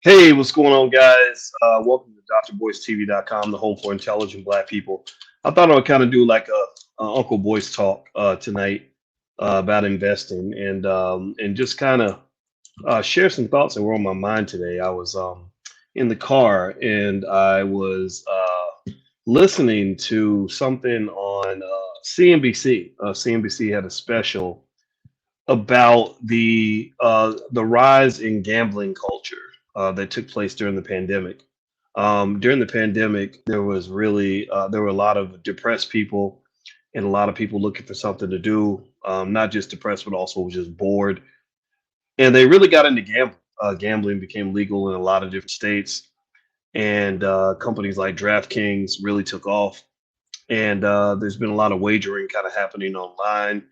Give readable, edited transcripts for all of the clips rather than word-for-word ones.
Hey, what's going on, guys? Welcome to drboycetv.com, the home for intelligent Black people. I thought I would kind of do like a Uncle Boyce talk tonight about investing and just kind of share some thoughts that were on my mind today. I was in the car and I was listening to something on CNBC. CNBC had a special about the rise in gambling culture that took place during the pandemic. During the pandemic, there were a lot of depressed people and a lot of people looking for something to do, not just depressed but also just bored, and they really got into gambling. Gambling became legal in a lot of different states, and companies like DraftKings really took off. And there's been a lot of wagering kind of happening online,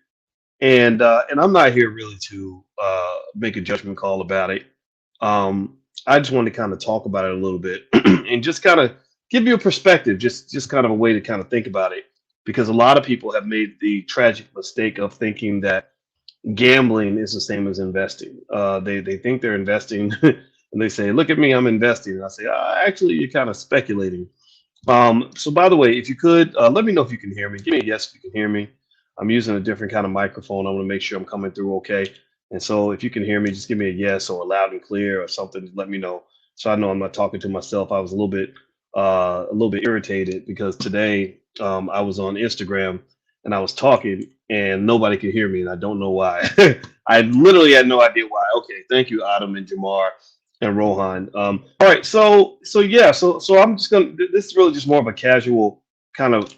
and I'm not here really to make a judgment call about it. I just want to kind of talk about it a little bit and just kind of give you a perspective, just kind of a way to kind of think about it, because a lot of people have made the tragic mistake of thinking that gambling is the same as investing. They think they're investing, and they say, "Look at me, I'm investing." And I say, "Actually, you're kind of speculating." So by the way, if you could let me know if you can hear me. Give me a yes if you can hear me. I'm using a different kind of microphone. I want to make sure I'm coming through okay. And so if you can hear me, just give me a yes or a loud and clear or something. Let me know so I know I'm not talking to myself. I was a little bit irritated because today I was on Instagram and I was talking and nobody could hear me, and I don't know why. I literally had no idea why. Okay, thank you, Adam and Jamar and Rohan. All right, so I'm just gonna. This is really just more of a casual kind of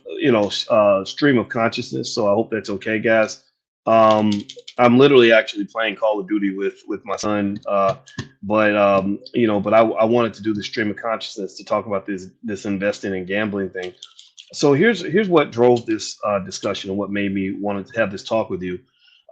stream of consciousness. So I hope that's okay, guys. Um, I'm literally actually playing Call of Duty with my son, but I wanted to do the stream of consciousness to talk about this investing and gambling thing. So here's what drove this discussion and what made me want to have this talk with you.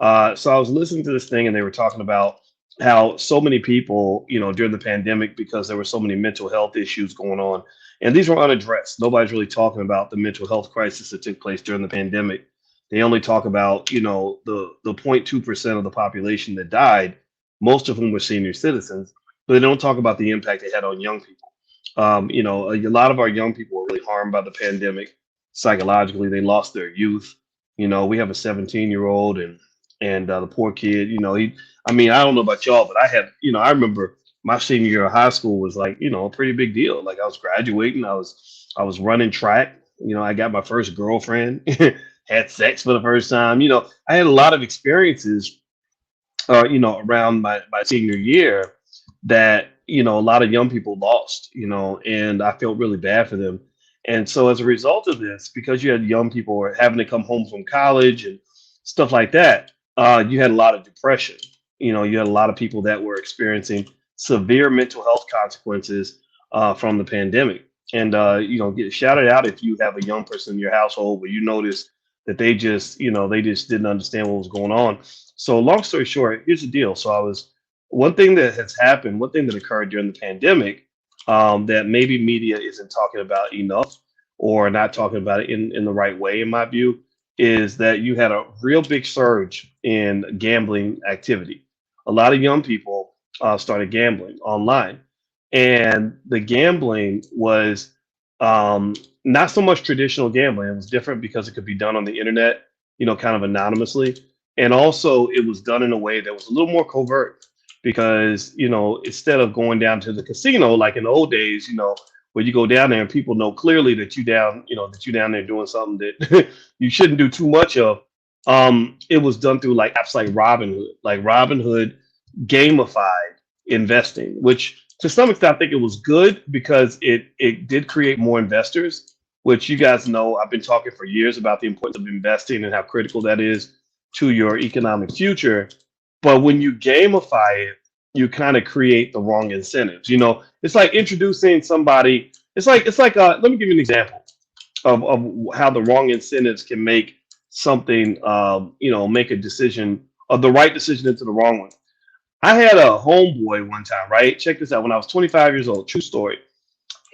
So I was listening to this thing and they were talking about how so many people, during the pandemic, because there were so many mental health issues going on, and these were unaddressed. Nobody's really talking about the mental health crisis that took place during the pandemic. They only talk about, the 0.2% of the population that died, most of whom were senior citizens, but they don't talk about the impact it had on young people. A lot of our young people were really harmed by the pandemic psychologically. They lost their youth. We have a 17-year-old and the poor kid. I mean, I don't know about y'all, but I remember my senior year of high school was like, a pretty big deal. Like I was graduating, I was running track. I got my first girlfriend, had sex for the first time. I had a lot of experiences, around my senior year that, a lot of young people lost, and I felt really bad for them. And so as a result of this, because you had young people who were having to come home from college and stuff like that, you had a lot of depression. You had a lot of people that were experiencing severe mental health consequences from the pandemic. And get shouted out if you have a young person in your household where you notice that they just didn't understand what was going on. So long story short, here's the deal. So I was one thing that has happened, one thing that occurred during the pandemic, that maybe media isn't talking about enough or not talking about it in the right way, in my view, is that you had a real big surge in gambling activity. A lot of young people started gambling online, and the gambling was not so much traditional gambling. It was different because it could be done on the internet, kind of anonymously, and also it was done in a way that was a little more covert because instead of going down to the casino like in the old days, where you go down there and people know clearly that you down there doing something that you shouldn't do too much of. It was done through like apps like Robinhood gamified investing, which to some extent I think it was good because it did create more investors, which you guys know I've been talking for years about the importance of investing and how critical that is to your economic future. But when you gamify it, you kind of create the wrong incentives. It's like introducing somebody. Let me give you an example of how the wrong incentives can make something, make a decision of the right decision into the wrong one. I had a homeboy one time, right? Check this out. When I was 25 years old, true story.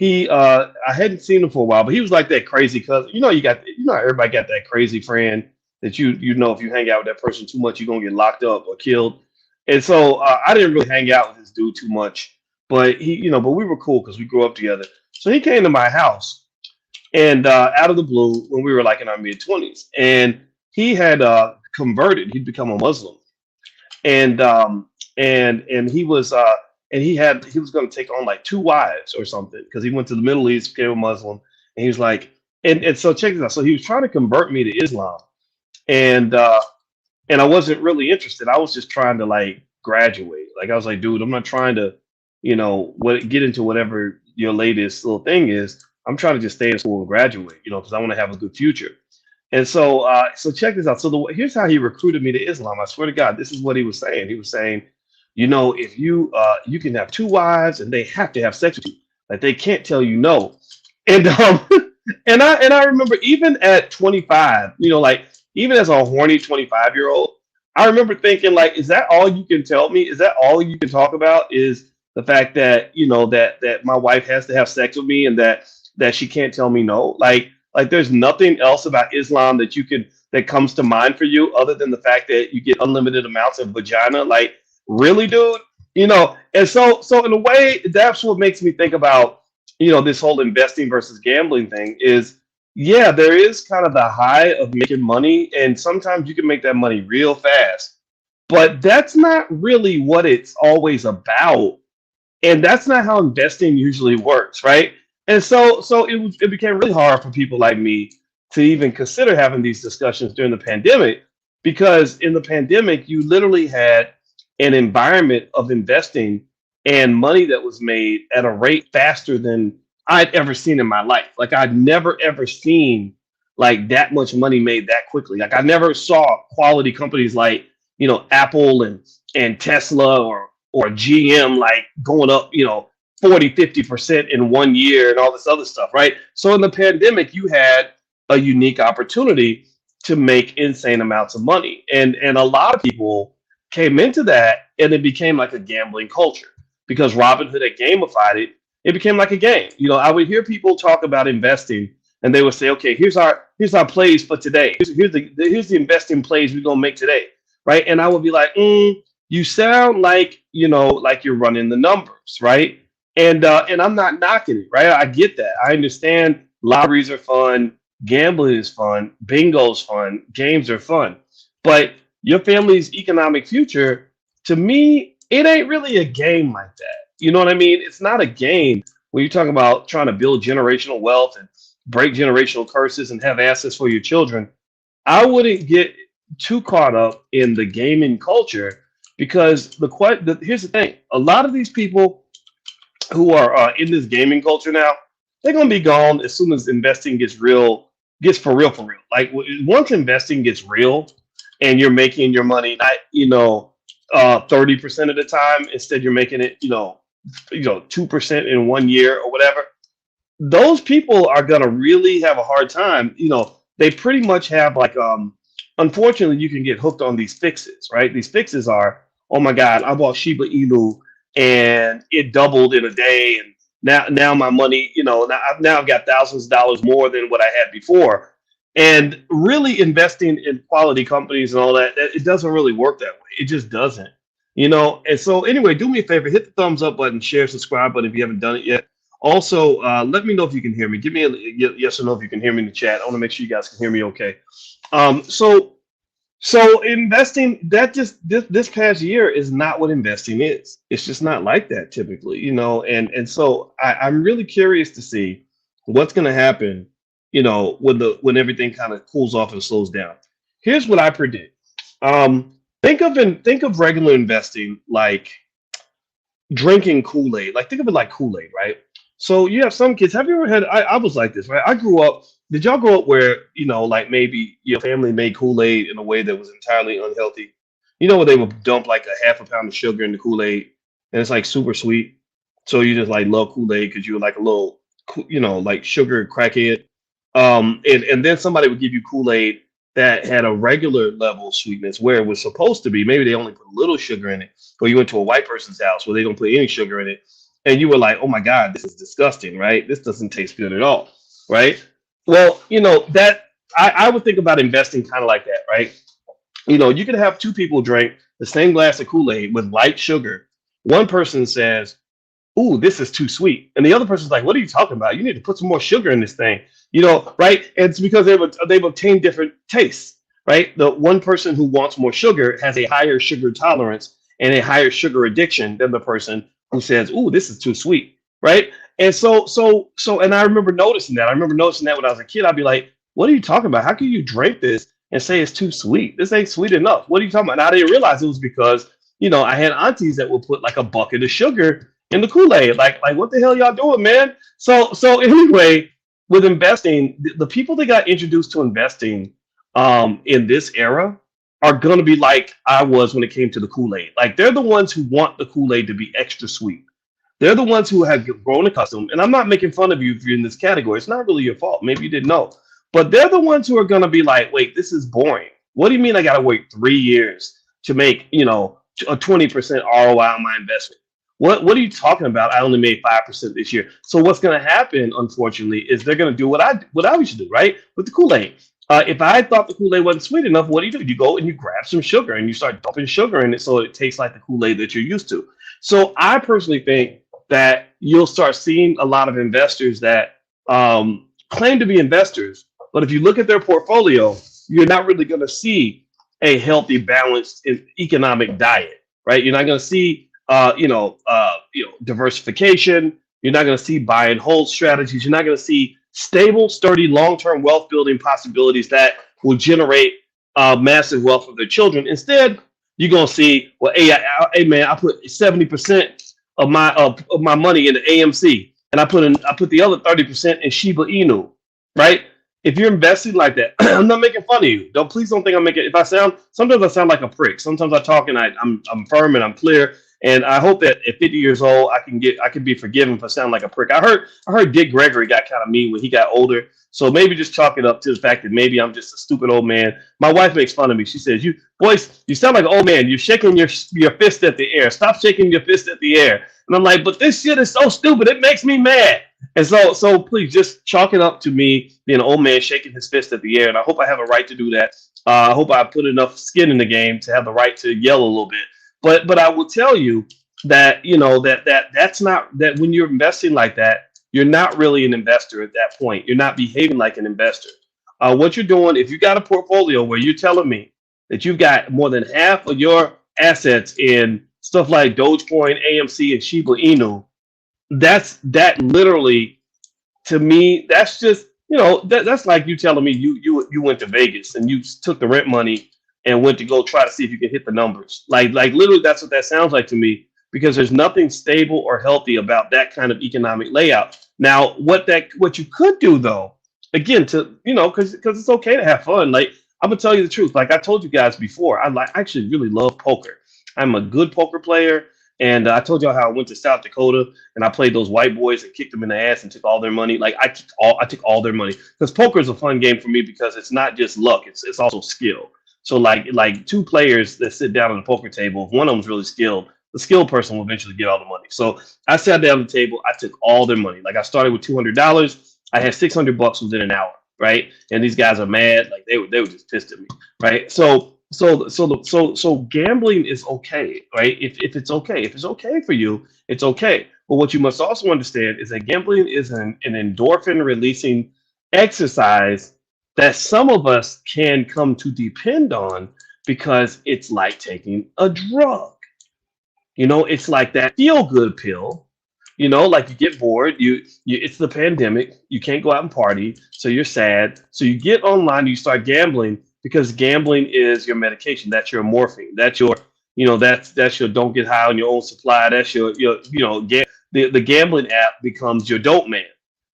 I hadn't seen him for a while, but he was like that crazy cousin. Everybody got that crazy friend that if you hang out with that person too much, you're gonna get locked up or killed. And so I didn't really hang out with this dude too much, but but we were cool because we grew up together. So he came to my house, and out of the blue, when we were like in our mid 20s, and he had converted. He'd become a Muslim, and and he was he was going to take on like two wives or something because he went to the Middle East, became a Muslim, and he was like, and so check this out. So he was trying to convert me to Islam, and I wasn't really interested. I was just trying to like graduate. Like I was like, dude, I'm not trying to, get into whatever your latest little thing is. I'm trying to just stay in school and graduate, because I want to have a good future. And so, so check this out. So here's how he recruited me to Islam. I swear to God, this is what he was saying. He was saying, if you can have two wives and they have to have sex with you, like they can't tell you no. And and I remember even at 25, like even as a horny 25-year-old, I remember thinking like, is that all you can tell me? Is that all you can talk about? Is the fact that that my wife has to have sex with me and that she can't tell me no? Like there's nothing else about Islam that comes to mind for you other than the fact that you get unlimited amounts of vagina. Like, really, dude? And so in a way, that's what makes me think about, this whole investing versus gambling thing is, yeah, there is kind of the high of making money, and sometimes you can make that money real fast, but that's not really what it's always about. And that's not how investing usually works, right? And so it became really hard for people like me to even consider having these discussions during the pandemic, because in the pandemic you literally had an environment of investing and money that was made at a rate faster than I'd ever seen in my life. Like I'd never ever seen like that much money made that quickly. Like I never saw quality companies like, Apple and Tesla or GM like going up, 40, 50% in 1 year and all this other stuff, right? So in the pandemic, you had a unique opportunity to make insane amounts of money. And a lot of people came into that, and it became like a gambling culture because Robinhood had gamified it. It became like a game. I would hear people talk about investing, and they would say, okay, here's our plays for today. Here's the investing plays we're gonna make today, right? And I would be like, you sound like like you're running the numbers, right? And I'm not knocking it, right? I get that. I understand lotteries are fun, gambling is fun, bingo's fun, games are fun, but your family's economic future, to me, it ain't really a game like that. You know what I mean? It's not a game when you're talking about trying to build generational wealth and break generational curses and have assets for your children. I wouldn't get too caught up in the gaming culture because here's the thing: a lot of these people who are in this gaming culture now, they're gonna be gone as soon as investing gets for real, for real. Like once investing gets real, and you're making your money not 30% of the time, instead you're making it 2% in 1 year or whatever. Those people are gonna really have a hard time. They pretty much have like unfortunately, you can get hooked on these fixes, right? These fixes are, oh my God, I bought Shiba Inu and it doubled in a day, and now my money, now I've got thousands of dollars more than what I had before. And really investing in quality companies and all that, it doesn't really work that way. It just doesn't, And so anyway, do me a favor, hit the thumbs up button, share, subscribe button if you haven't done it yet. Also, let me know if you can hear me. Give me a yes or no if you can hear me in the chat. I want to make sure you guys can hear me okay. So investing, that just this past year is not what investing is. It's just not like that typically, and so I'm really curious to see what's going to happen, when everything kind of cools off and slows down. Here's what I predict. Think of regular investing like drinking Kool-Aid. Like think of it like Kool-Aid, right? So you have some kids. Have you ever had? I was like this, right? I grew up. Did y'all grow up where like maybe your family made Kool-Aid in a way that was entirely unhealthy? Where they would dump like a half a pound of sugar in the Kool-Aid, and it's like super sweet. So you just like love Kool-Aid because you were like a little, like sugar crackhead. And then somebody would give you Kool-Aid that had a regular level of sweetness where it was supposed to be. Maybe they only put a little sugar in it, or you went to a white person's house where they don't put any sugar in it, and you were like, oh my God, this is disgusting, right? This doesn't taste good at all, right? Well, that I would think about investing kind of like that, right? You could have two people drink the same glass of Kool-Aid with light sugar. One person says, ooh, this is too sweet. And the other person's like, what are you talking about? You need to put some more sugar in this thing, right? And it's because they've obtained different tastes, right? The one person who wants more sugar has a higher sugar tolerance and a higher sugar addiction than the person who says, ooh, this is too sweet, right? And and I remember noticing that. I remember noticing that when I was a kid, I'd be like, what are you talking about? How can you drink this and say it's too sweet? This ain't sweet enough. What are you talking about? And I didn't realize it was because, I had aunties that would put like a bucket of sugar in the Kool-Aid. Like what the hell y'all doing, man? So anyway, with investing, the people that got introduced to investing in this era are gonna be like I was when it came to the Kool-Aid. Like they're the ones who want the Kool-Aid to be extra sweet. They're the ones who have grown accustomed, and I'm not making fun of you if you're in this category. It's not really your fault. Maybe you didn't know. But they're the ones who are gonna be like, wait, this is boring. What do you mean I gotta wait 3 years to make, a 20% ROI on my investment? What are you talking about? I only made 5% this year. So what's going to happen, unfortunately, is they're going to do what I used to do, right? With the Kool-Aid. If I thought the Kool-Aid wasn't sweet enough, what do? You go and you grab some sugar and you start dumping sugar in it so it tastes like the Kool-Aid that you're used to. So I personally think that you'll start seeing a lot of investors that claim to be investors, but if you look at their portfolio, you're not really going to see a healthy, balanced economic diet, right? You're not going to see diversification. You're not going to see buy and hold strategies. You're not going to see stable, sturdy, long-term wealth building possibilities that will generate massive wealth for their children. Instead, you're going to see, well, hey man, I put 70% of my money into AMC, and I put the other 30% in Shiba Inu, right? If you're investing like that, I'm not making fun of you. Please don't think I'm making. Sometimes I sound like a prick. Sometimes I talk and I'm firm and I'm clear. And I hope that at 50 years old, I can be forgiven for sounding like a prick. I heard Dick Gregory got kind of mean when he got older. So maybe just chalk it up to the fact that maybe I'm just a stupid old man. My wife makes fun of me. She says, Boyce, you sound like an old man. You're shaking your fist at the air. Stop shaking your fist at the air. And I'm like, but this shit is so stupid. It makes me mad. And so please just chalk it up to me being an old man shaking his fist at the air. And I hope I have a right to do that. I hope I put enough skin in the game to have the right to yell a little bit. But I will tell you that, that's not, that when you're investing like that, you're not really an investor at that point. You're not behaving like an investor. What you're doing, if you got a portfolio where you're telling me that you've got more than half of your assets in stuff like Dogecoin, AMC, and Shiba Inu, that literally, to me, that's just, that's like you telling me you went to Vegas and you took the rent money and went to go try to see if you can hit the numbers. Like literally, that's what that sounds like to me, because there's nothing stable or healthy about that kind of economic layout. Now, what you could do though, again, to because it's okay to have fun. Like, I'm gonna tell you the truth. Like I told you guys before, I actually really love poker. I'm a good poker player. And I told y'all how I went to South Dakota and I played those white boys and kicked them in the ass and took all their money. Like I took all their money, because poker is a fun game for me because it's not just luck; it's also skill. So like two players that sit down on the poker table, if one of them's really skilled, the skilled person will eventually get all the money. So I sat down at the table, I took all their money. Like I started with $200, I had $600 within an hour, right? And these guys are mad, like they were just pissed at me, right? So gambling is okay, right? If it's okay for you, it's okay. But what you must also understand is that gambling is an endorphin releasing exercise that some of us can come to depend on, because it's like taking a drug. It's like that feel good pill. Like you get bored, you it's the pandemic, you can't go out and party, so you're sad. So you get online, you start gambling, because gambling is your medication. That's your morphine. That's your, that's your don't get high on your own supply. That's your the gambling app becomes your dope man.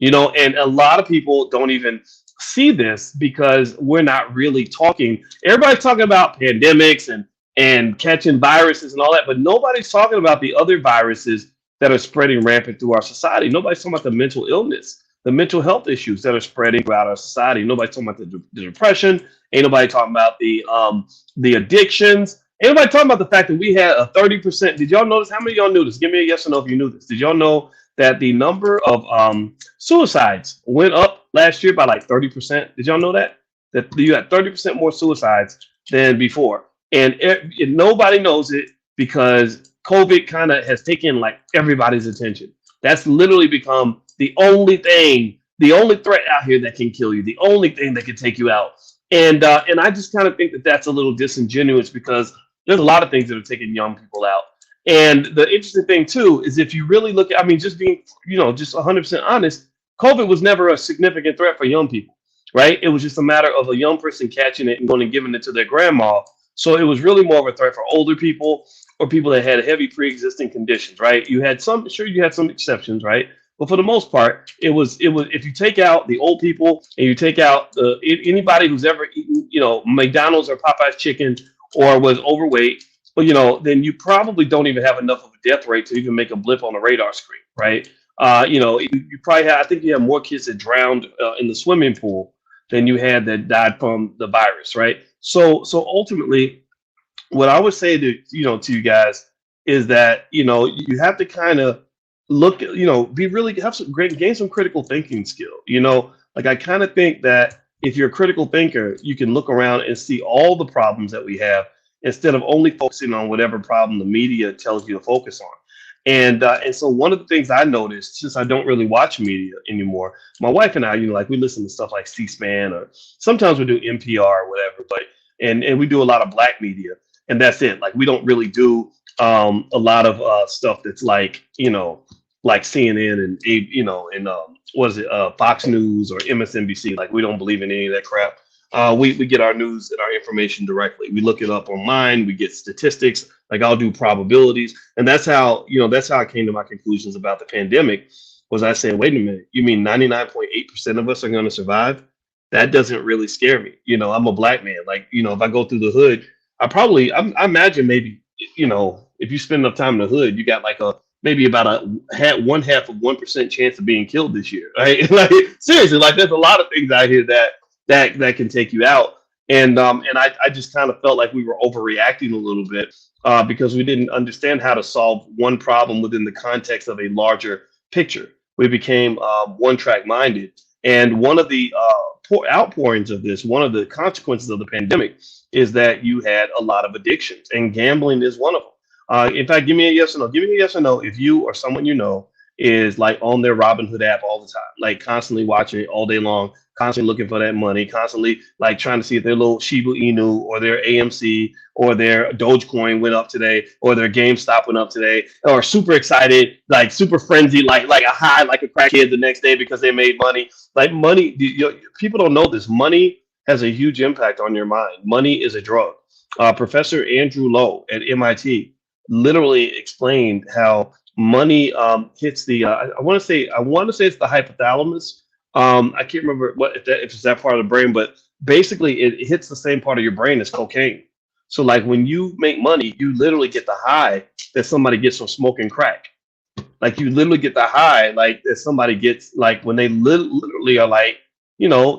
And a lot of people don't even see this because we're not really talking. Everybody's talking about pandemics and catching viruses and all that, but nobody's talking about the other viruses that are spreading rampant through our society. Nobody's talking about the mental illness, the mental health issues that are spreading throughout our society. Nobody's talking about the depression. Ain't nobody talking about the addictions. Ain't nobody talking about the fact that we had a 30%. Did y'all notice? How many of y'all knew this? Give me a yes or no if you knew this. Did y'all know that the number of suicides went up last year by like 30%? Did y'all know that? That you had 30% more suicides than before. And nobody knows it because COVID kind of has taken like everybody's attention. That's literally become the only thing, the only threat out here that can kill you, the only thing that can take you out. And I just kind of think that that's a little disingenuous because there's a lot of things that are taking young people out. And the interesting thing too is if you really look at, I mean, just being, just 100% honest, COVID was never a significant threat for young people, right? It was just a matter of a young person catching it and going and giving it to their grandma. So it was really more of a threat for older people or people that had heavy pre-existing conditions, right? You had some, sure, you had some exceptions, right? But for the most part, it was. If you take out the old people and you take out anybody who's ever eaten, McDonald's or Popeye's chicken or was overweight, then you probably don't even have enough of a death rate to even make a blip on the radar screen, right? You probably have. I think you have more kids that drowned in the swimming pool than you had that died from the virus, right? So ultimately, what I would say to you guys is that you have to kind of look at, be really have some great gain some critical thinking skill. Like I kind of think that if you're a critical thinker, you can look around and see all the problems that we have instead of only focusing on whatever problem the media tells you to focus on. And so one of the things I noticed, since I don't really watch media anymore, my wife and I, like we listen to stuff like C-SPAN or sometimes we do NPR or whatever, but and we do a lot of black media, and that's it. Like we don't really do a lot of stuff that's like like CNN and what is it, Fox News or MSNBC. Like we don't believe in any of that crap. We get our news and our information directly. We look it up online. We get statistics. Like I'll do probabilities, and that's how I came to my conclusions about the pandemic. Was I said, wait a minute, you mean 99.8% of us are going to survive? That doesn't really scare me. I'm a black man. Like if I go through the hood, I imagine maybe if you spend enough time in the hood, you got like maybe about one half of 1% chance of being killed this year, right? Like seriously, like there's a lot of things out here that can take you out. And I just kind of felt like we were overreacting a little bit because we didn't understand how to solve one problem within the context of a larger picture. We became one-track minded. And one of the outpourings of this, one of the consequences of the pandemic is that you had a lot of addictions, and gambling is one of them. In fact, give me a yes or no. Give me a yes or no if you or someone is like on their Robinhood app all the time, like constantly watching it all day long, constantly looking for that money, constantly like trying to see if their little Shiba Inu or their AMC or their Dogecoin went up today or their GameStop went up today, or super excited, like super frenzied, like a high, like a crackhead the next day because they made money. Like money, people don't know this. Money has a huge impact on your mind. Money is a drug. Professor Andrew Lowe at MIT literally explained how money hits the I want to say it's the hypothalamus. I can't remember if it's that part of the brain, but basically it hits the same part of your brain as cocaine. So like when you make money, you literally get the high that somebody gets from smoking crack. Like you literally get the high like that somebody gets like when they literally are like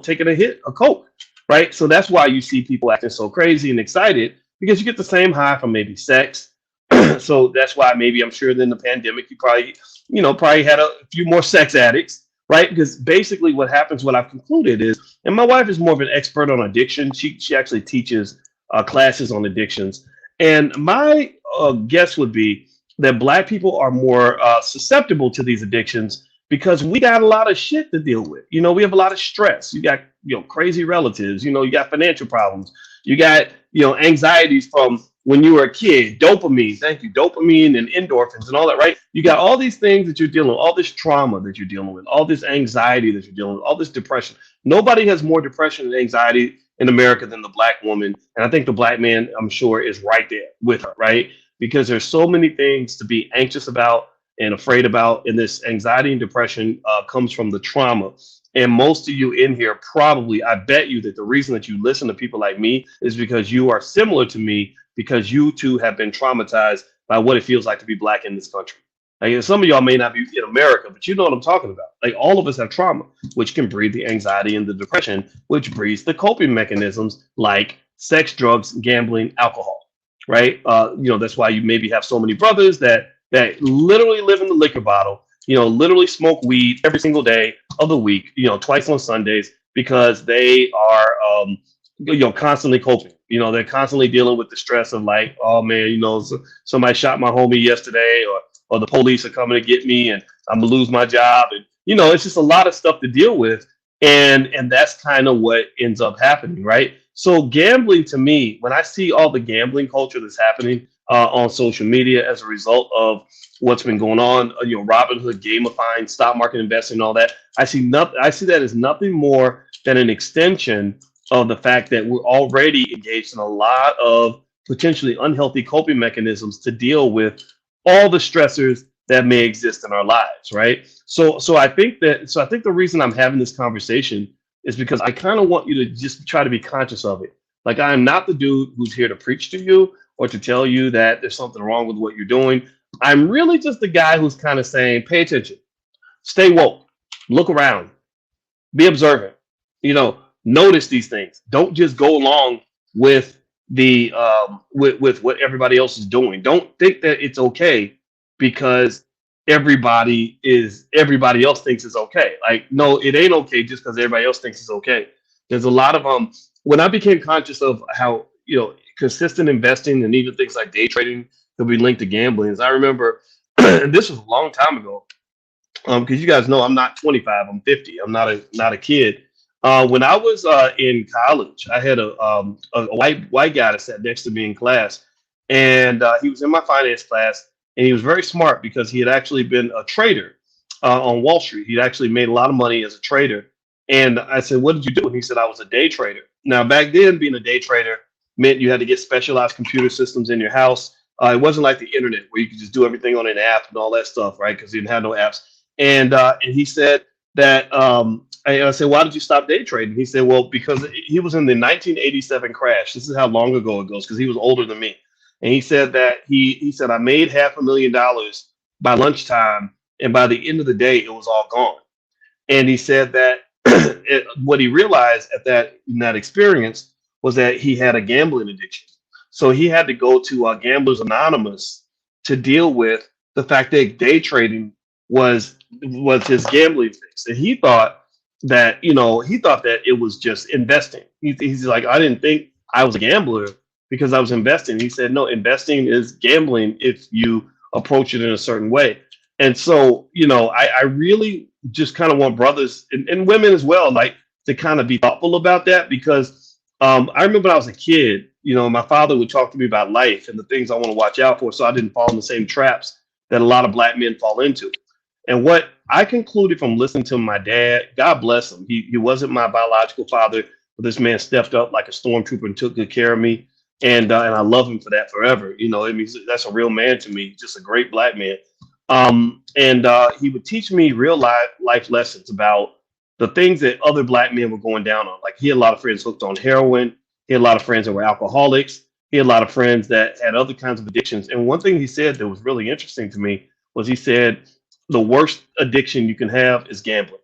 taking a hit of coke, right? So that's why you see people acting so crazy and excited, because you get the same high from maybe sex. So that's why maybe I'm sure in the pandemic you probably had a few more sex addicts, right? Because basically what happens, what I've concluded is, and my wife is more of an expert on addiction. She actually teaches classes on addictions. And my guess would be that Black people are more susceptible to these addictions because we got a lot of shit to deal with. We have a lot of stress. You got, crazy relatives, you got financial problems. You got, anxieties from when you were a kid, dopamine and endorphins and all that, right? You got all these things that you're dealing with, all this trauma that you're dealing with, all this anxiety that you're dealing with, all this depression. Nobody has more depression and anxiety in America than the Black woman. And I think the Black man, I'm sure, is right there with her, right? Because there's so many things to be anxious about and afraid about. And this anxiety and depression comes from the trauma. And most of you in here probably, I bet you that the reason that you listen to people like me is because you are similar to me, because you too have been traumatized by what it feels like to be Black in this country. Like, some of y'all may not be in America, but you know what I'm talking about. Like all of us have trauma, which can breed the anxiety and the depression, which breeds the coping mechanisms like sex, drugs, gambling, alcohol, right? That's why you maybe have so many brothers that literally live in the liquor bottle, literally smoke weed every single day of the week, twice on Sundays, because they are constantly coping. They're constantly dealing with the stress of like, oh man, somebody shot my homie yesterday, or the police are coming to get me, and I'm gonna lose my job, and it's just a lot of stuff to deal with, and that's kind of what ends up happening, right? So gambling to me, when I see all the gambling culture that's happening on social media as a result of what's been going on, Robinhood, gamifying, stock market investing, and all that, I see nothing. I see that as nothing more than an extension of the fact that we're already engaged in a lot of potentially unhealthy coping mechanisms to deal with all the stressors that may exist in our lives, right? So I think the reason I'm having this conversation is because I kind of want you to just try to be conscious of it. Like, I am not the dude who's here to preach to you or to tell you that there's something wrong with what you're doing. I'm really just the guy who's kind of saying, pay attention, stay woke, look around, be observant, notice these things. Don't just go along with the with what everybody else is doing. Don't think that it's okay because everybody else thinks it's okay. Like, no, it ain't okay just because everybody else thinks it's okay. There's a lot of when I became conscious of how consistent investing and even things like day trading could be linked to gambling. Is I remember, and this was a long time ago, because you guys know I'm not 25, I'm 50. I'm not a kid. When I was in college, I had a white guy that sat next to me in class, and he was in my finance class, and he was very smart because he had actually been a trader on Wall Street. He'd actually made a lot of money as a trader. And I said, "What did you do?" And he said, "I was a day trader." Now, back then, being a day trader meant you had to get specialized computer systems in your house. It wasn't like the internet where you could just do everything on an app and all that stuff, right? Because you didn't have no apps. And he said that I said, "Why did you stop day trading?" He said, "Well, because he was in the 1987 crash. This is how long ago it goes, because he was older than me." And he said that he said, "I made $500,000 by lunchtime, and by the end of the day, it was all gone." And he said that what he realized in that experience was that he had a gambling addiction. So he had to go to Gamblers Anonymous to deal with the fact that day trading was his gambling fix. And he thought that it was just investing. He's like, "I didn't think I was a gambler because I was investing." He said, "No, investing is gambling if you approach it in a certain way." And so, I really just kind of want brothers and women as well, like, to kind of be thoughtful about that, because I remember when I was a kid, my father would talk to me about life and the things I want to watch out for, so I didn't fall in the same traps that a lot of black men fall into. And what I concluded from listening to my dad, God bless him, he wasn't my biological father, but this man stepped up like a stormtrooper and took good care of me. And I love him for that forever. I mean, that's a real man to me, just a great black man. And he would teach me real life lessons about the things that other black men were going down on. Like, he had a lot of friends hooked on heroin. He had a lot of friends that were alcoholics. He had a lot of friends that had other kinds of addictions. And one thing he said that was really interesting to me was, he said, the worst addiction you can have is gambling.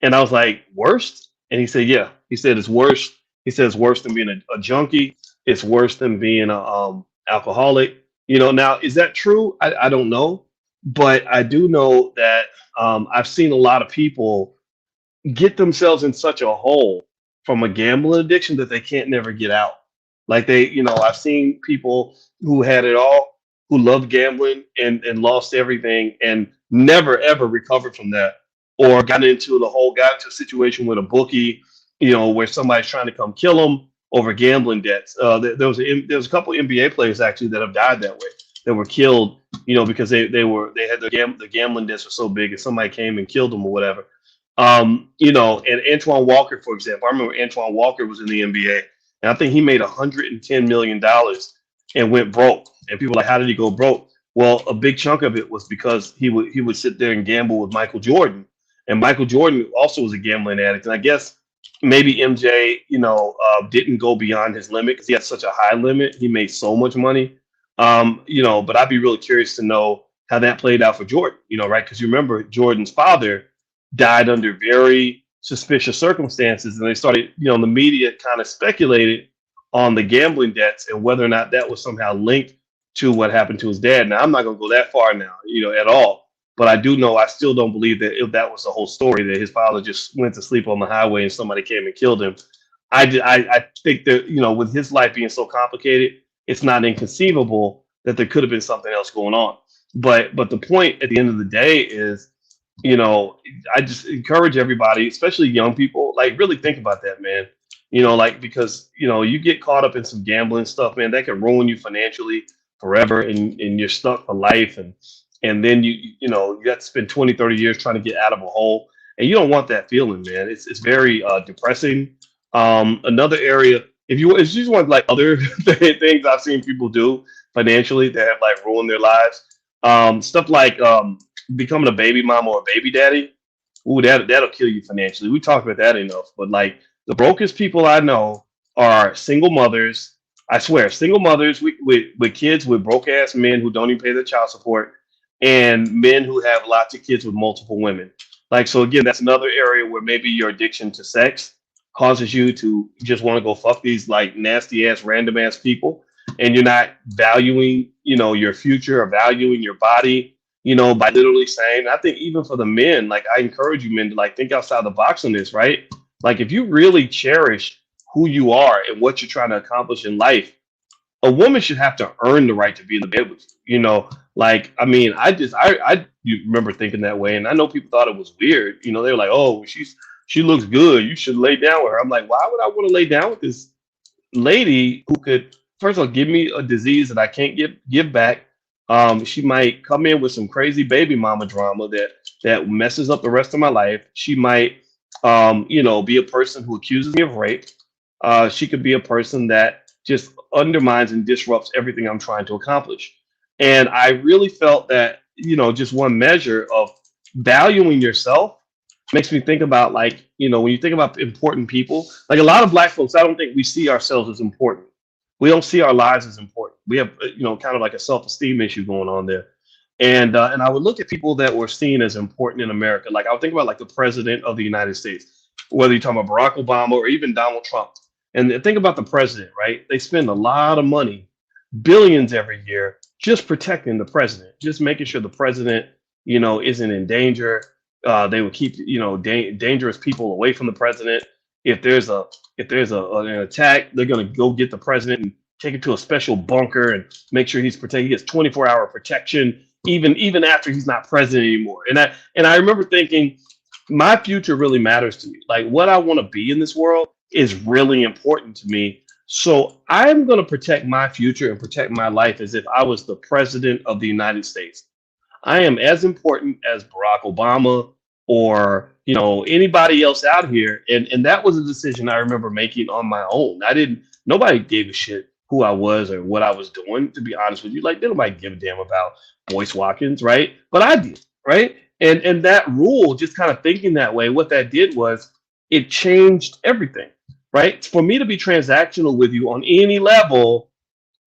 And I was like, worst? And he said, yeah. He said, it's worse. He said, it's worse than being a junkie. It's worse than being a alcoholic. Now, is that true? I don't know. But I do know that I've seen a lot of people get themselves in such a hole from a gambling addiction that they can't never get out. Like, I've seen people who had it all, who loved gambling and lost everything and never ever recovered from that, or got into a situation with a bookie, where somebody's trying to come kill them over gambling debts. There was a couple NBA players actually that have died that way, that were killed, because they had the gambling debts were so big and somebody came and killed them or whatever. And Antoine Walker, for example, I remember Antoine Walker was in the NBA, and I think he made $110 million and went broke. And people were like, how did he go broke? Well, a big chunk of it was because he would sit there and gamble with Michael Jordan, and Michael Jordan also was a gambling addict. And I guess maybe MJ, didn't go beyond his limit because he had such a high limit. He made so much money. But I'd be really curious to know how that played out for Jordan, right? Because you remember Jordan's father died under very suspicious circumstances, and they started, the media kind of speculated on the gambling debts and whether or not that was somehow linked to what happened to his dad. Now, I'm not going to go that far now, at all. But I do know, I still don't believe that if that was the whole story, that his father just went to sleep on the highway and somebody came and killed him. I think that, with his life being so complicated, it's not inconceivable that there could have been something else going on. But the point at the end of the day is, you know, I just encourage everybody, especially young people, like really think about that, man. Like because you get caught up in some gambling stuff, man, that can ruin you financially forever, and you're stuck for life, and then you have to spend 20, 30 years trying to get out of a hole, and you don't want that feeling, man. It's very depressing. Another area, if you just want like other things I've seen people do financially that have like ruined their lives, stuff like becoming a baby mom or a baby daddy. Ooh, that'll kill you financially. We talk about that enough, but like the brokest people I know are single mothers. I swear, single mothers with kids with broke ass men who don't even pay their child support, and men who have lots of kids with multiple women. Like, so again, that's another area where maybe your addiction to sex causes you to just want to go fuck these like nasty ass random ass people, and you're not valuing your future or valuing your body, by literally saying, I think even for the men, like I encourage you men to like think outside the box on this, right? Like if you really cherish who you are and what you're trying to accomplish in life, a woman should have to earn the right to be in the bed with you. Like I mean, I you remember thinking that way, and I know people thought it was weird. They were like, oh, she looks good, you should lay down with her. I'm like, why would I want to lay down with this lady who could, first of all, give me a disease that I can't give back? She might come in with some crazy baby mama drama that messes up the rest of my life. She might, be a person who accuses me of rape. She could be a person that just undermines and disrupts everything I'm trying to accomplish. And I really felt that, just one measure of valuing yourself makes me think about like, when you think about important people, like a lot of Black folks, I don't think we see ourselves as important. We don't see our lives as important. We have, kind of like a self-esteem issue going on there. And I would look at people that were seen as important in America. Like I would think about like the president of the United States, whether you're talking about Barack Obama or even Donald Trump. And think about the president, right? They spend a lot of money, billions every year, just protecting the president, just making sure the president, isn't in danger. They would keep, dangerous people away from the president. If there's an attack, they're gonna go get the president and take him to a special bunker and make sure he's protected. He gets 24-hour protection, even after he's not president anymore. And I remember thinking, my future really matters to me. Like what I want to be in this world is really important to me. So I'm going to protect my future and protect my life as if I was the president of the United States. I am as important as Barack Obama or anybody else out here. And that was a decision I remember making on my own. Nobody gave a shit who I was or what I was doing, to be honest with you. Like nobody give a damn about Boyce Watkins, right? But I did, right? And that rule, just kind of thinking that way, what that did was it changed everything, right? For me to be transactional with you on any level,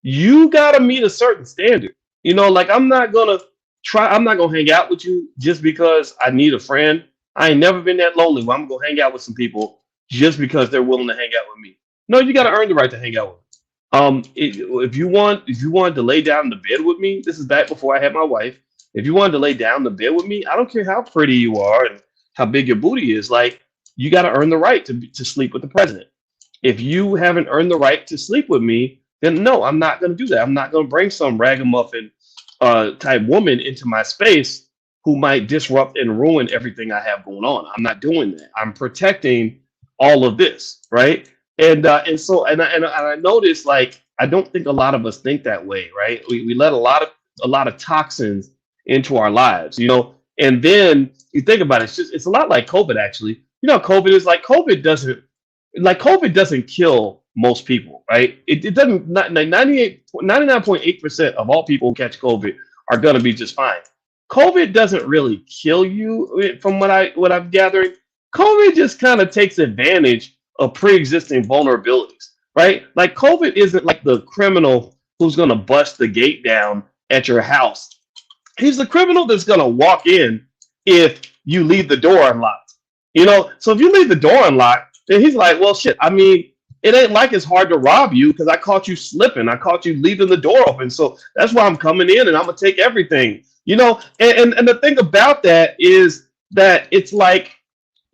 you got to meet a certain standard. Like I'm not going to hang out with you just because I need a friend. I ain't never been that lonely where I'm going to hang out with some people just because they're willing to hang out with me. No, you got to earn the right to hang out with me. If you wanted to lay down in the bed with me, this is back before I had my wife. If you wanted to lay down in the bed with me, I don't care how pretty you are and how big your booty is. Like you got to earn the right to sleep with the president. If you haven't earned the right to sleep with me, then no, I'm not going to do that. I'm not going to bring some ragamuffin type woman into my space who might disrupt and ruin everything I have going on. I'm not doing that. I'm protecting all of this, right? And I noticed, like, I don't think a lot of us think that way, right? We let a lot of toxins into our lives, and then you think about it, it's a lot like COVID actually. COVID is like COVID doesn't kill most people, right? It doesn't. 99.8% of all people who catch COVID are going to be just fine. COVID doesn't really kill you, from what I've gathered. COVID just kind of takes advantage of pre-existing vulnerabilities, right? Like COVID isn't like the criminal who's going to bust the gate down at your house. He's the criminal that's going to walk in if you leave the door unlocked. So if you leave the door unlocked, then he's like, well, shit, I mean, it ain't like it's hard to rob you because I caught you slipping. I caught you leaving the door open. So that's why I'm coming in and I'm going to take everything, and the thing about that is that it's like,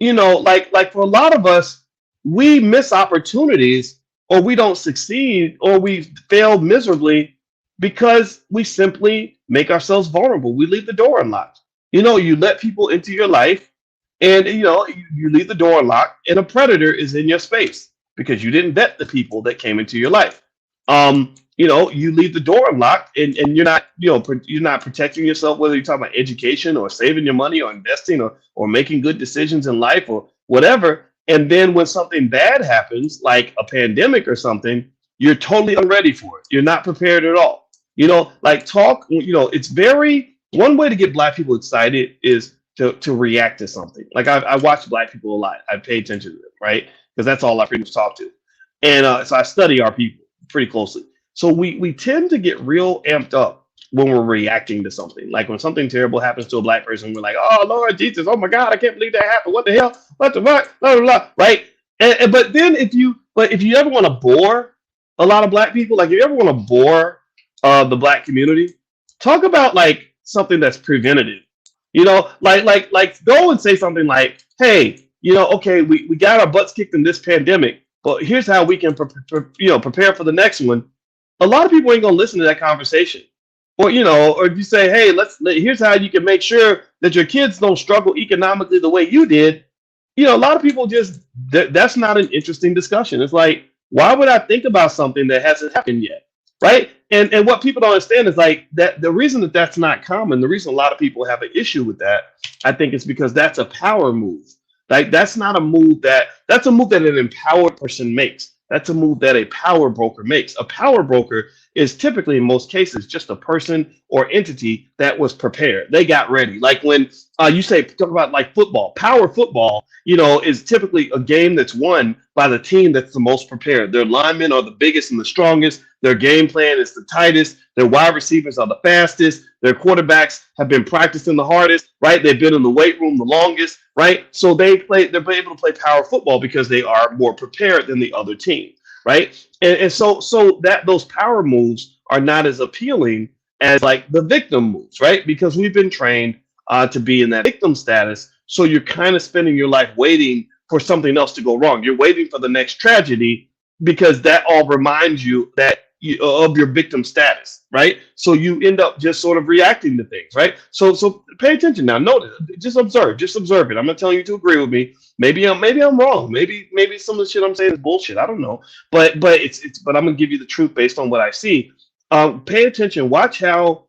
like for a lot of us, we miss opportunities, or we don't succeed, or we fail miserably because we simply make ourselves vulnerable. We leave the door unlocked. You let people into your life, and you leave the door unlocked, and a predator is in your space because you didn't vet the people that came into your life. You leave the door unlocked, and you're not, you're not protecting yourself, whether you're talking about education or saving your money or investing or making good decisions in life or whatever. And then when something bad happens, like a pandemic or something, you're totally unready for it. You're not prepared at all. Like talk, it's very, one way to get Black people excited is to react to something. Like I watch Black people a lot. I pay attention to them, right? Because that's all I pretty much talk to. And so I study our people pretty closely. So we tend to get real amped up when we're reacting to something. Like when something terrible happens to a Black person, we're like, oh Lord Jesus, oh my God, I can't believe that happened. What the hell? What the fuck? Blah, blah, blah. Right? But then if you ever want to bore a lot of Black people, like if you ever want to bore the Black community, talk about like something that's preventative. Like go and say something like, hey, okay, we got our butts kicked in this pandemic, but here's how we can prepare for the next one. A lot of people ain't gonna listen to that conversation. Or if you say, hey, here's how you can make sure that your kids don't struggle economically the way you did. A lot of people just that's not an interesting discussion. It's like, why would I think about something that hasn't happened yet, right? And what people don't understand is like that the reason that that's not common, the reason a lot of people have an issue with that, I think is because that's a power move. Like that's not a move that's a move that an empowered person makes. That's a move that a power broker makes. A power broker is typically, in most cases, just a person or entity that was prepared. They got ready. Like when you talk about like football, power football, is typically a game that's won by the team that's the most prepared. Their linemen are the biggest and the strongest. Their game plan is the tightest. Their wide receivers are the fastest. Their quarterbacks have been practicing the hardest, right? They've been in the weight room the longest, right? So they're able to play power football because they are more prepared than the other team, right? And so that those power moves are not as appealing as like the victim moves, right? Because we've been trained to be in that victim status. So you're kind of spending your life waiting for something else to go wrong. You're waiting for the next tragedy because that all reminds you of your victim status, right? So you end up just sort of reacting to things, right? So pay attention now. Notice, just observe it. I'm not telling you to agree with me. Maybe I'm wrong. Maybe some of the shit I'm saying is bullshit. I don't know. But I'm gonna give you the truth based on what I see. Pay attention. Watch how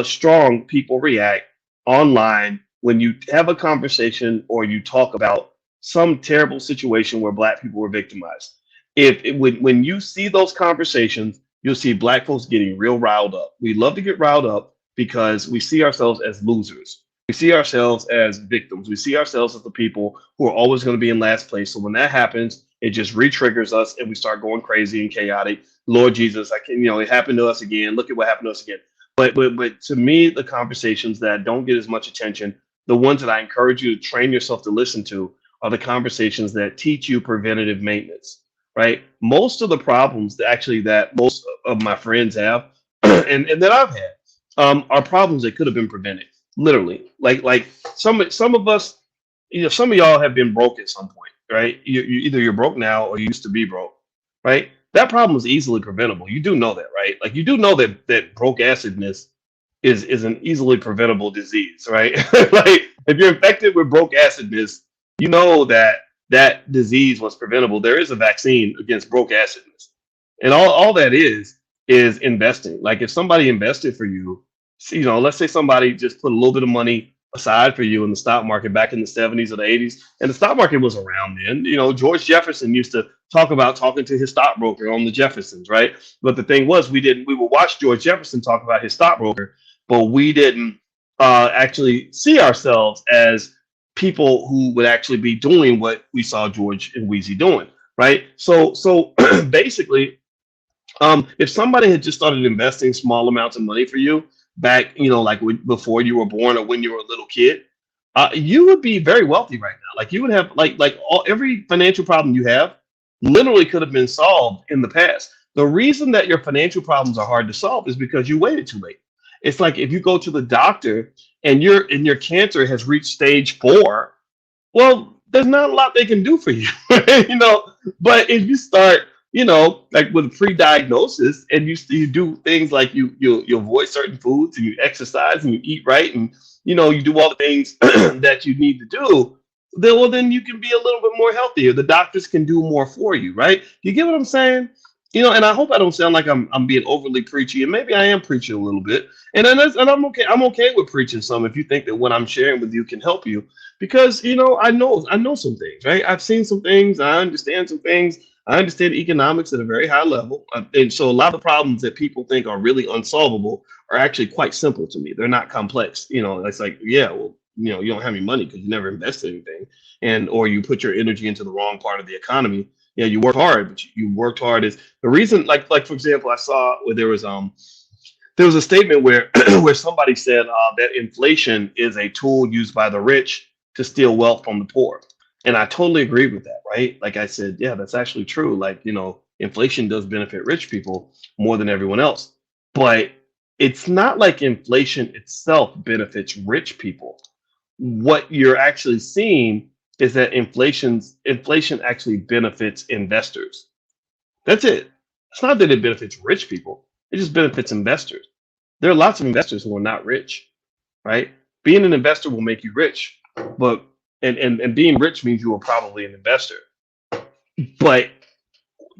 strong people react online when you have a conversation or you talk about some terrible situation where Black people were victimized. When you see those conversations, you'll see Black folks getting real riled up. We love to get riled up because we see ourselves as losers. We see ourselves as victims. We see ourselves as the people who are always going to be in last place. So when that happens, it just re-triggers us and we start going crazy and chaotic. Lord Jesus, it happened to us again. Look at what happened to us again. But to me, the conversations that don't get as much attention, the ones that I encourage you to train yourself to listen to, are the conversations that teach you preventative maintenance. Right? Most of the problems that most of my friends have and that I've had are problems that could have been prevented. Literally. Like some of us, some of y'all have been broke at some point, right? You're broke now or you used to be broke, right? That problem is easily preventable. You do know that, right? Like you do know that broke acidness is an easily preventable disease, right? Like if you're infected with broke acidness, you know that disease was preventable. There is a vaccine against broke acidness. And all that is investing. Like if somebody invested for you, let's say somebody just put a little bit of money aside for you in the stock market back in the 70s or the 80s, and the stock market was around then. George Jefferson used to talk about talking to his stockbroker on the Jeffersons, right? But the thing was, we would watch George Jefferson talk about his stockbroker, but we didn't actually see ourselves as people who would actually be doing what we saw George and Wheezy doing, right? So basically, if somebody had just started investing small amounts of money for you back, before you were born or when you were a little kid, you would be very wealthy right now. Like you would have every financial problem you have literally could have been solved in the past. The reason that your financial problems are hard to solve is because you waited too late. It's like if you go to the doctor and your cancer has reached stage 4, well, there's not a lot they can do for you, you know. But if you start, like with pre-diagnosis, and you do things like you avoid certain foods, and you exercise, and you eat right, and you do all the things that you need to do, then you can be a little bit more healthier. The doctors can do more for you, right? You get what I'm saying? And I hope I don't sound like I'm being overly preachy, and maybe I am preaching a little bit. And I'm okay. I'm okay with preaching some if you think that what I'm sharing with you can help you, because I know some things, right? I've seen some things. I understand some things. I understand economics at a very high level, and so a lot of the problems that people think are really unsolvable are actually quite simple to me. They're not complex. It's like, yeah, well, you don't have any money because you never invested anything, and or you put your energy into the wrong part of the economy. Yeah, you work hard, but you worked hard is the reason. Like for example, I saw where there was a statement where where somebody said that inflation is a tool used by the rich to steal wealth from the poor. And I totally agree with that, right? Like I said, yeah, that's actually true. Like, inflation does benefit rich people more than everyone else. But it's not like inflation itself benefits rich people. What you're actually seeing is that inflation actually benefits investors. That's it. It's not that it benefits rich people. It just benefits investors. There are lots of investors who are not rich, right? Being an investor will make you rich, but and being rich means you are probably an investor. But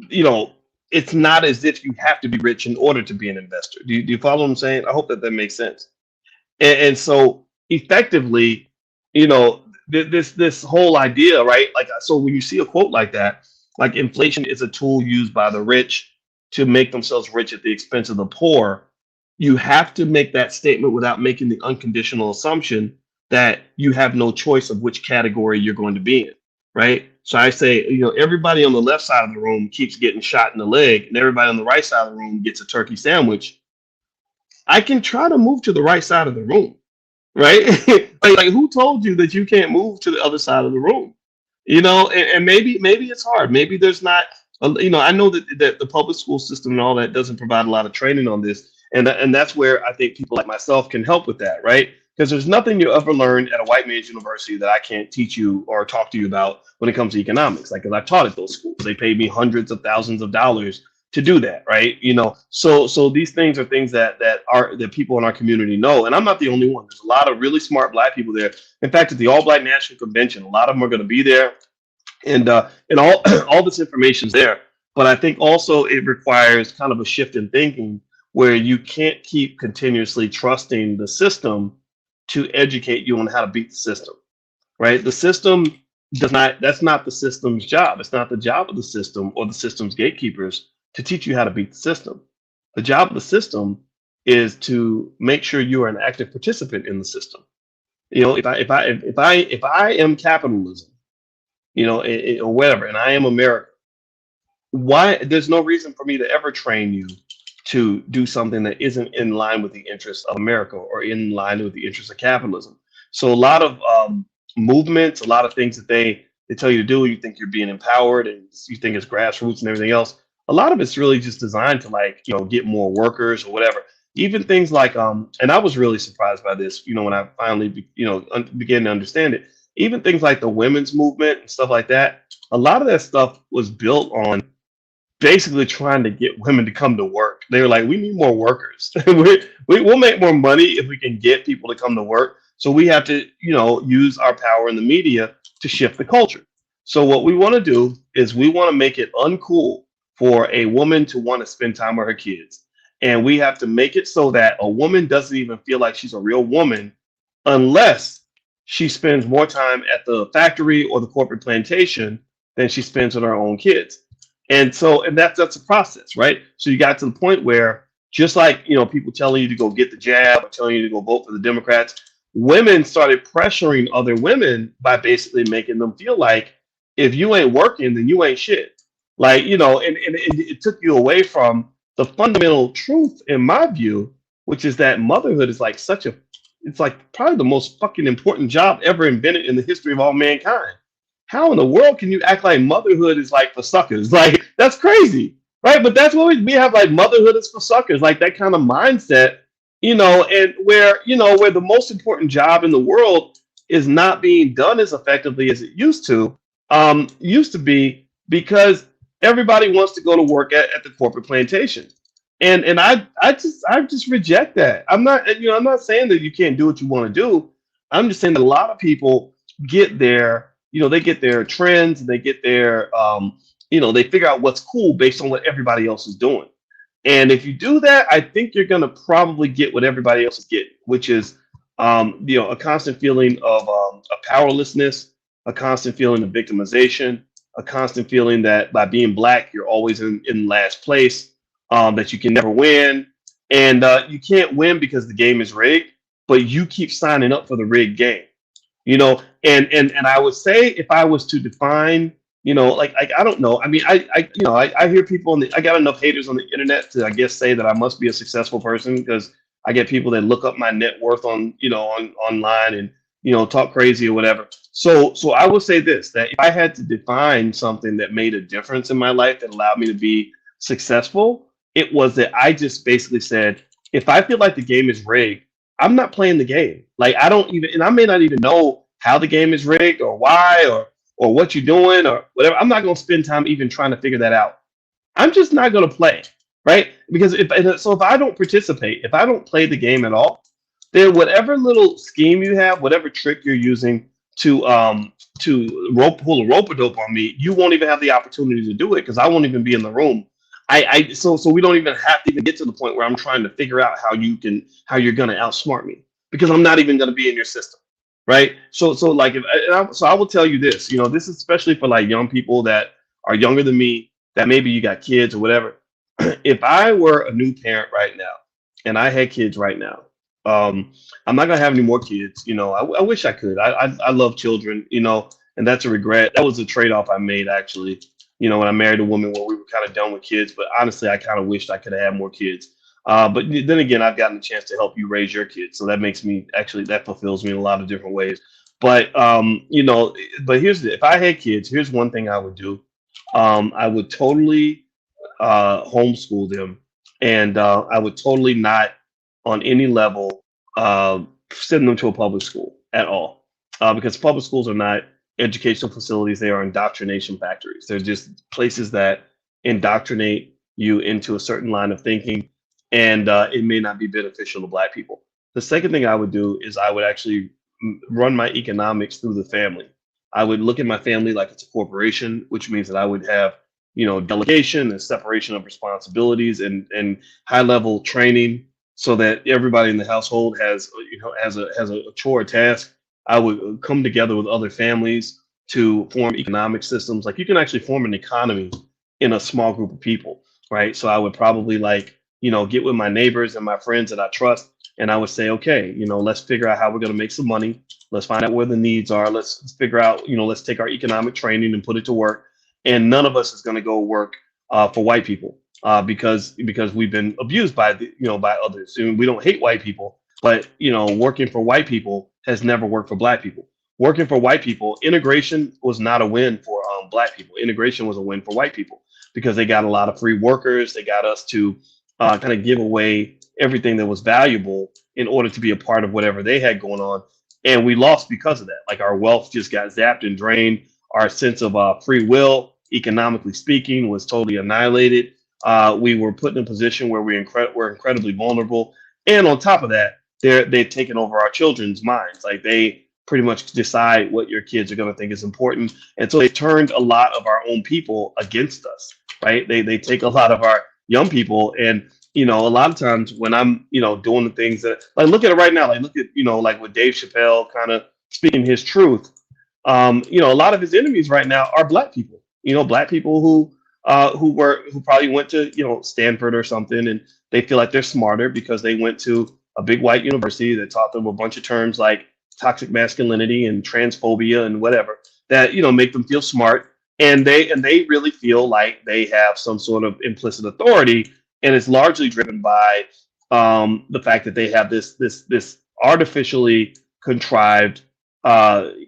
you know, it's not as if you have to be rich in order to be an investor. Do you follow what I'm saying? I hope that makes sense. And so effectively, this whole idea, right? Like, so when you see a quote like that, like inflation is a tool used by the rich to make themselves rich at the expense of the poor, you have to make that statement without making the unconditional assumption that you have no choice of which category you're going to be in, right? So I say, everybody on the left side of the room keeps getting shot in the leg, and everybody on the right side of the room gets a turkey sandwich. I can try to move to the right side of the room, right? like who told you that you can't move to the other side of the room? And maybe it's hard. Maybe there's not. I know that the public school system and all that doesn't provide a lot of training on this, and that's where I think people like myself can help with that, right? Because there's nothing you ever learned at a white man's university that I can't teach you or talk to you about when it comes to economics. Like, because I taught at those schools, they paid me hundreds of thousands of dollars to do that, right? So these things are things that people in our community know, and I'm not the only one. There's a lot of really smart Black people there. In fact, at the All Black National Convention, a lot of them are going to be there, and all all this information's there. But I think also it requires kind of a shift in thinking where you can't keep continuously trusting the system to educate you on how to beat the system, right? The system does not. That's not the system's job. It's not the job of the system or the system's gatekeepers to teach you how to beat the system. The job of the system is to make sure you are an active participant in the system. If I am capitalism, or whatever, and I am America, why there's no reason for me to ever train you to do something that isn't in line with the interests of America or in line with the interests of capitalism. So a lot of movements, a lot of things that they tell you to do, you think you're being empowered and you think it's grassroots and everything else. A lot of it's really just designed to, like, get more workers or whatever. Even things like and I was really surprised by this, when I finally began to understand it. Even things like the women's movement and stuff like that, a lot of that stuff was built on basically trying to get women to come to work. They were like, we need more workers. We'll make more money if we can get people to come to work. So we have to, use our power in the media to shift the culture. So what we want to do is we want to make it uncool for a woman to want to spend time with her kids. And we have to make it so that a woman doesn't even feel like she's a real woman unless she spends more time at the factory or the corporate plantation than she spends with her own kids. And that's a process, right? So you got to the point where, just like, people telling you to go get the jab or telling you to go vote for the Democrats, women started pressuring other women by basically making them feel like, if you ain't working, then you ain't shit. Like, and it took you away from the fundamental truth, in my view, which is that motherhood is like it's like probably the most fucking important job ever invented in the history of all mankind. How in the world can you act like motherhood is like for suckers? Like, that's crazy, right? But that's what we have, like, motherhood is for suckers, like that kind of mindset, and where the most important job in the world is not being done as effectively as it used to be, because everybody wants to go to work at the corporate plantation. And I just reject that. I'm not saying that you can't do what you want to do. I'm just saying that a lot of people get their, they get their trends, they get their, they figure out what's cool based on what everybody else is doing. And if you do that, I think you're going to probably get what everybody else is getting, which is, a constant feeling of powerlessness, a constant feeling of victimization, a constant feeling that by being black, you're always in last place, that you can never win. And you can't win because the game is rigged, but you keep signing up for the rigged game. And I would say, if I was to define, like I don't know. I mean, I hear people I got enough haters on the internet to, I guess, say that I must be a successful person, because I get people that look up my net worth on online, and talk crazy or whatever. So I will say this, that if I had to define something that made a difference in my life that allowed me to be successful, it was that I just basically said, if I feel like the game is rigged, I'm not playing the game. Like, I don't even, and I may not even know how the game is rigged, or why, or what you're doing, or whatever. I'm not going to spend time even trying to figure that out. I'm just not going to play, right? Because if I don't participate, if I don't play the game at all, then whatever little scheme you have, whatever trick you're using to pull a rope a dope on me, you won't even have the opportunity to do it, because I won't even be in the room. So we don't even have to even get to the point where I'm trying to figure out how you're gonna outsmart me, because I'm not even gonna be in your system, right? So like, so I will tell you this, this is especially for like young people that are younger than me, that maybe you got kids or whatever. If I were a new parent right now and I had kids right now, I'm not gonna have any more kids. I wish I could. I love children, and that's a regret. That was a trade-off I made, actually. When I married a woman, where we were kind of done with kids, but honestly, I kind of wished I could have had more kids. But then again, I've gotten a chance to help you raise your kids, so that fulfills me in a lot of different ways. But but if I had kids, here's one thing I would do. I would totally homeschool them, and I would totally not, on any level, send them to a public school at all, because public schools are not educational facilities. They are indoctrination factories. They're just places that indoctrinate you into a certain line of thinking, and it may not be beneficial to Black people. The second thing I would do is I would actually run my economics through the family. I would look at my family like it's a corporation, which means that I would have, delegation and separation of responsibilities, and high level training, so that everybody in the household has a chore, task. I would come together with other families to form economic systems. Like, you can actually form an economy in a small group of people, right? So I would probably, like, get with my neighbors and my friends that I trust, and I would say, okay, let's figure out how we're going to make some money. Let's find out where the needs are. Let's figure out, let's take our economic training and put it to work. And none of us is going to go work for white people, because we've been abused by others. And we don't hate white people, but working for white people has never worked for Black people. Working for white people, integration was not a win for Black people. Integration was a win for white people, because they got a lot of free workers. They got us to kind of give away everything that was valuable in order to be a part of whatever they had going on. And we lost because of that. Like, our wealth just got zapped and drained. Our sense of free will, economically speaking, was totally annihilated. We were put in a position where we're incredibly vulnerable. And on top of that, they've taken over our children's minds. Like, they pretty much decide what your kids are going to think is important. And so they turned a lot of our own people against us, right? They take a lot of our young people. And a lot of times when I'm doing the things that, like, look at it right now, like, look at like with Dave Chappelle kind of speaking his truth. A lot of his enemies right now are Black people. Black people who probably went to Stanford or something, and they feel like they're smarter because they went to a big white university that taught them a bunch of terms like toxic masculinity and transphobia and whatever, that make them feel smart, and they really feel like they have some sort of implicit authority, and it's largely driven by the fact that they have this artificially contrived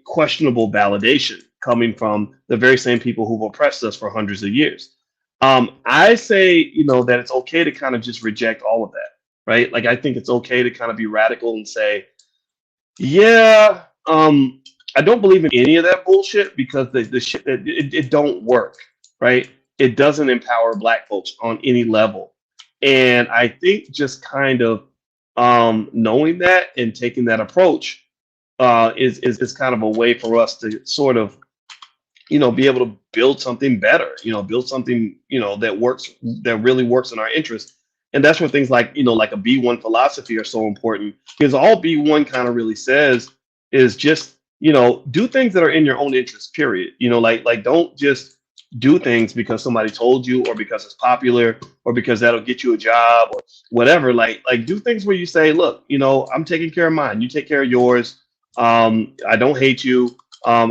questionable validation coming from the very same people who've oppressed us for hundreds of years. I say, that it's okay to kind of just reject all of that, right? Like, I think it's okay to kind of be radical and say, yeah, I don't believe in any of that bullshit because the shit that it don't work, right? It doesn't empower black folks on any level. And I think just kind of knowing that and taking that approach is kind of a way for us to sort of be able to build something better, build something, that works, that really works in our interest. And that's where things like, like a B1 philosophy are so important because all B1 kind of really says is just, do things that are in your own interest, period. Like don't just do things because somebody told you or because it's popular or because that'll get you a job or whatever. Like do things where you say, look, I'm taking care of mine. You take care of yours. I don't hate you. I'm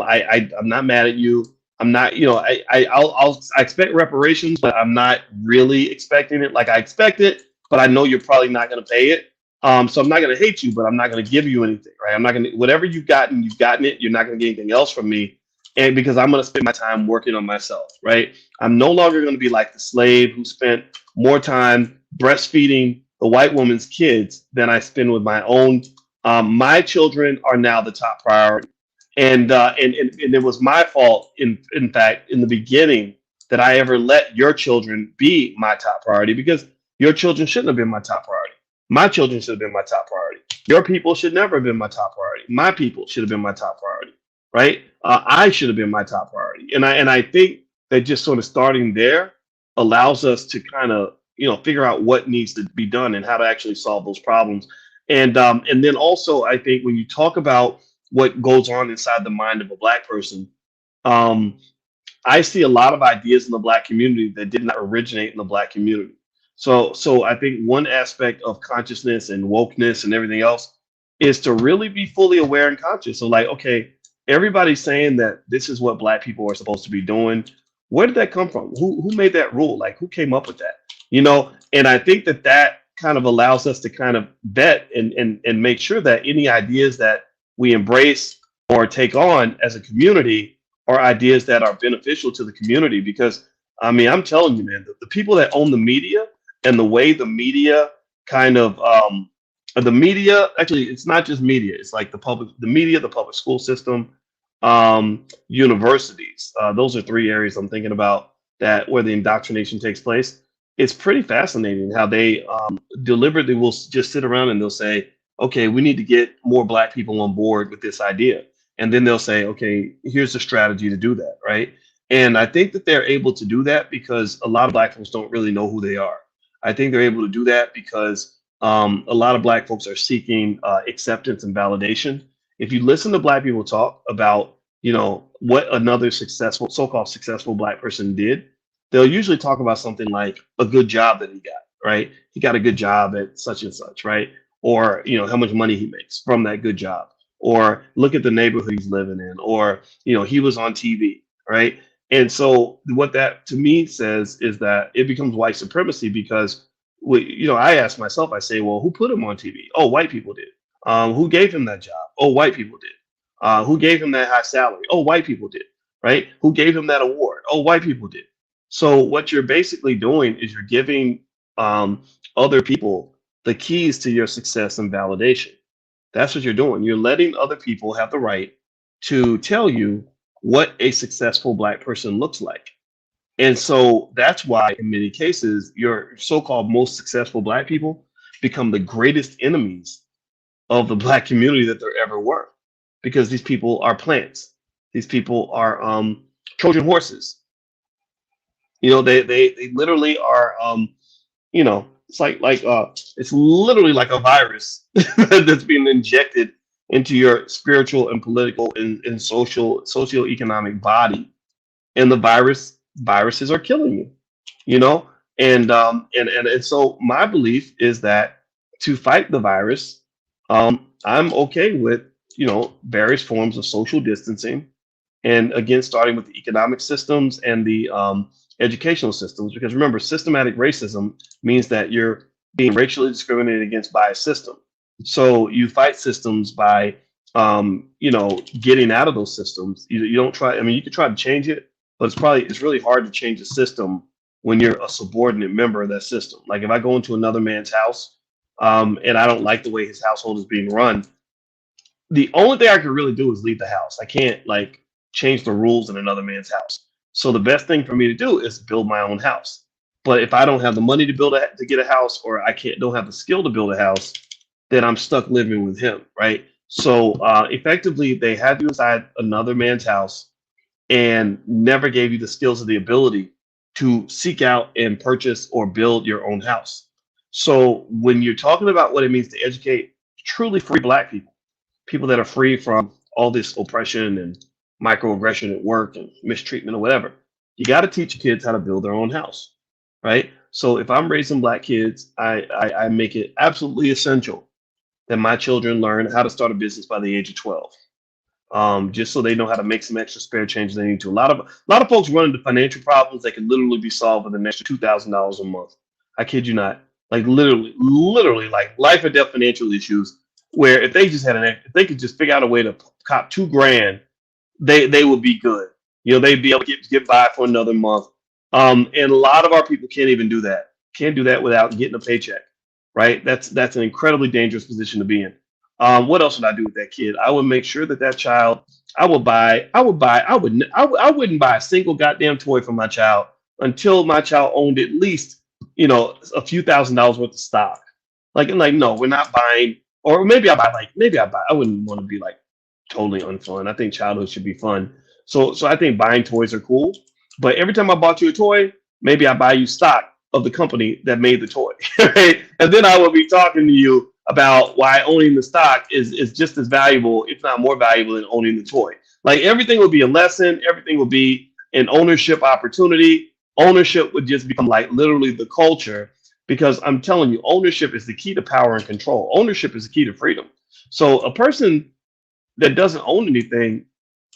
not mad at you. I'm not, I expect reparations, but I'm not really expecting it. Like I expect it, but I know you're probably not going to pay it. So I'm not going to hate you, but I'm not going to give you anything, right? I'm not going to, whatever you've gotten it. You're not going to get anything else from me. And because I'm going to spend my time working on myself, right? I'm no longer going to be like the slave who spent more time breastfeeding the white woman's kids than I spend with my own. My children are now the top priority. And it was my fault, in fact, in the beginning that I ever let your children be my top priority because your children shouldn't have been my top priority. My children should have been my top priority. Your people should never have been my top priority. My people should have been my top priority, right? I should have been my top priority. And I think that just sort of starting there allows us to kind of figure out what needs to be done and how to actually solve those problems. And then also I think when you talk about what goes on inside the mind of a black person, um, I see a lot of ideas in the black community that did not originate in the black community. So I think one aspect of consciousness and wokeness and everything else is to really be fully aware and conscious. So like, okay, everybody's saying that this is what black people are supposed to be doing. Where did that come from? Who made that rule? Like who came up with that? And I think that that kind of allows us to kind of vet and make sure that any ideas that we embrace or take on as a community are ideas that are beneficial to the community. Because I mean, I'm telling you, man, the people that own the media and the way the media kind of the media actually it's not just media, it's like the media, the public school system, universities. Those are three areas I'm thinking about that where the indoctrination takes place. It's pretty fascinating how they deliberately will just sit around and they'll say, okay, we need to get more black people on board with this idea. And then they'll say, okay, here's the strategy to do that, right? And I think that they're able to do that because a lot of black folks don't really know who they are. I think they're able to do that because a lot of black folks are seeking acceptance and validation. If you listen to black people talk about, what another successful, so-called successful black person did, they'll usually talk about something like a good job that he got, right? He got a good job at such and such, right? Or, how much money he makes from that good job. Or look at the neighborhood he's living in, or, he was on TV, right? And so what that to me says is that it becomes white supremacy because I ask myself, I say, well, who put him on TV? Oh, white people did. Who gave him that job? Oh, white people did. Who gave him that high salary? Oh, white people did, right? Who gave him that award? Oh, white people did. So what you're basically doing is you're giving other people the keys to your success and validation. That's what you're doing. You're letting other people have the right to tell you what a successful black person looks like. And so that's why in many cases, your so-called most successful black people become the greatest enemies of the black community that there ever were, because these people are plants. These people are Trojan horses. They literally are it's it's literally like a virus that's being injected into your spiritual and political and socioeconomic body, and the viruses are killing you, you know. And so my belief is that to fight the virus, I'm okay with various forms of social distancing, and again starting with the economic systems and the educational systems, because remember, systematic racism means that you're being racially discriminated against by a system. So you fight systems by getting out of those systems. You don't try. I mean, you could try to change it, but it's really hard to change a system when you're a subordinate member of that system. Like if I go into another man's house and I don't like the way his household is being run, the only thing I can really do is leave the house. I can't like change the rules in another man's house. So the best thing for me to do is build my own house. But if I don't have the money to to get a house, or I can't don't have the skill to build a house, then I'm stuck living with him, right? So effectively, they have you inside another man's house and never gave you the skills or the ability to seek out and purchase or build your own house. So when you're talking about what it means to educate truly free Black people, people that are free from all this oppression and microaggression at work and mistreatment or whatever, you got to teach kids how to build their own house, right? So if I'm raising Black kids, I make it absolutely essential that my children learn how to start a business by the age of 12, just so they know how to make some extra spare change they need to. A lot of folks run into financial problems that can literally be solved with an extra $2,000 a month. I kid you not. Like literally, like life or death financial issues, where if they just had if they could just figure out a way to cop 2 grand, they would be good. You know, they'd be able to get by for another month. And a lot of our people can't even do that. Can't do that without getting a paycheck, right? That's an incredibly dangerous position to be in. What else would I do with that kid? I would make sure that that child, I wouldn't buy a single goddamn toy for my child until my child owned at least, a few $1,000s worth of stock. Like, no, we're not buying, or maybe I wouldn't want to be like totally unfun. I think childhood should be fun. So I think buying toys are cool. But every time I bought you a toy, maybe I buy you stock of the company that made the toy. Right? And then I will be talking to you about why owning the stock is just as valuable, if not more valuable, than owning the toy. Like everything would be a lesson, everything would be an ownership opportunity. Ownership would just become like literally the culture, because I'm telling you, ownership is the key to power and control. Ownership is the key to freedom. So a person that doesn't own anything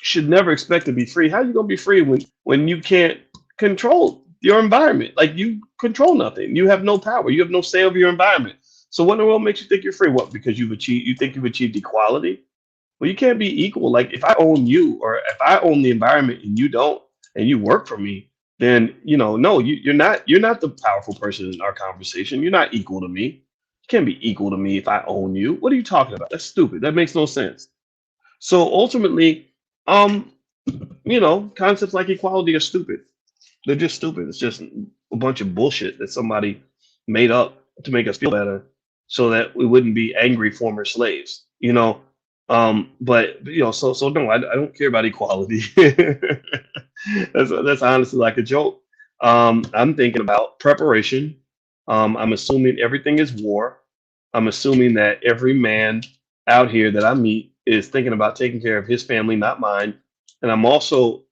should never expect to be free. How are you gonna be free when you can't control your environment? Like you control nothing. You have no power. You have no say over your environment. So what in the world makes you think you're free? What? Because you think you've achieved equality? Well, you can't be equal. Like if I own you, or if I own the environment and you don't, and you work for me, then no, you're not the powerful person in our conversation. You're not equal to me. You can't be equal to me if I own you. What are you talking about? That's stupid. That makes no sense. So ultimately, um, concepts like equality are stupid. They're just stupid. It's just a bunch of bullshit that somebody made up to make us feel better, so that we wouldn't be angry former slaves. But so no, I don't care about equality. That's honestly like a joke. I'm thinking about preparation. I'm assuming everything is war. I'm assuming that every man out here that I meet is thinking about taking care of his family, not mine. And I'm also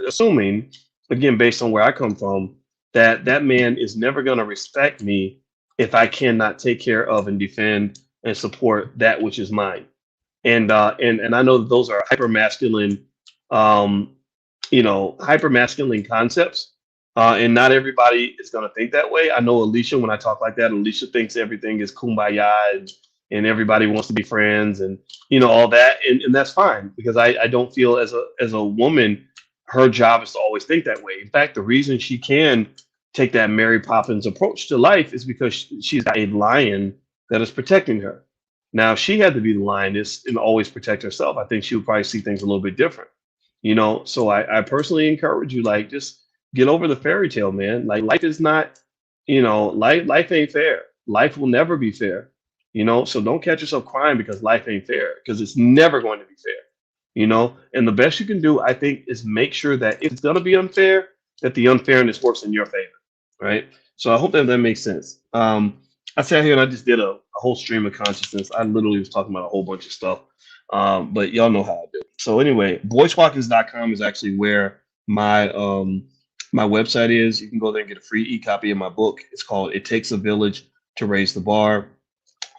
assuming, again, based on where I come from, that that man is never going to respect me if I cannot take care of and defend and support that which is mine. And I know that those are um, hyper masculine concepts. And not everybody is going to think that way. I know Alicia, when I talk like that, Alicia thinks everything is kumbaya, and everybody wants to be friends, and all that, and that's fine, because I don't feel as a woman, her job is to always think that way. In fact, the reason she can take that Mary Poppins approach to life is because she's got a lion that is protecting her. Now, if she had to be the lioness and always protect herself, I think she would probably see things a little bit different. So I personally encourage you, like, just get over the fairy tale, man. Like life is not, life ain't fair. Life will never be fair. So don't catch yourself crying because life ain't fair, because it's never going to be fair. And the best you can do, I think, is make sure that if it's going to be unfair, that the unfairness works in your favor, right? So I hope that makes sense. I sat here and I just did a whole stream of consciousness. I literally was talking about a whole bunch of stuff, but y'all know how I do. So anyway, boycewatkins.com is actually where my website is. You can go there and get a free e-copy of my book. It's called "It Takes a Village to Raise the Bar."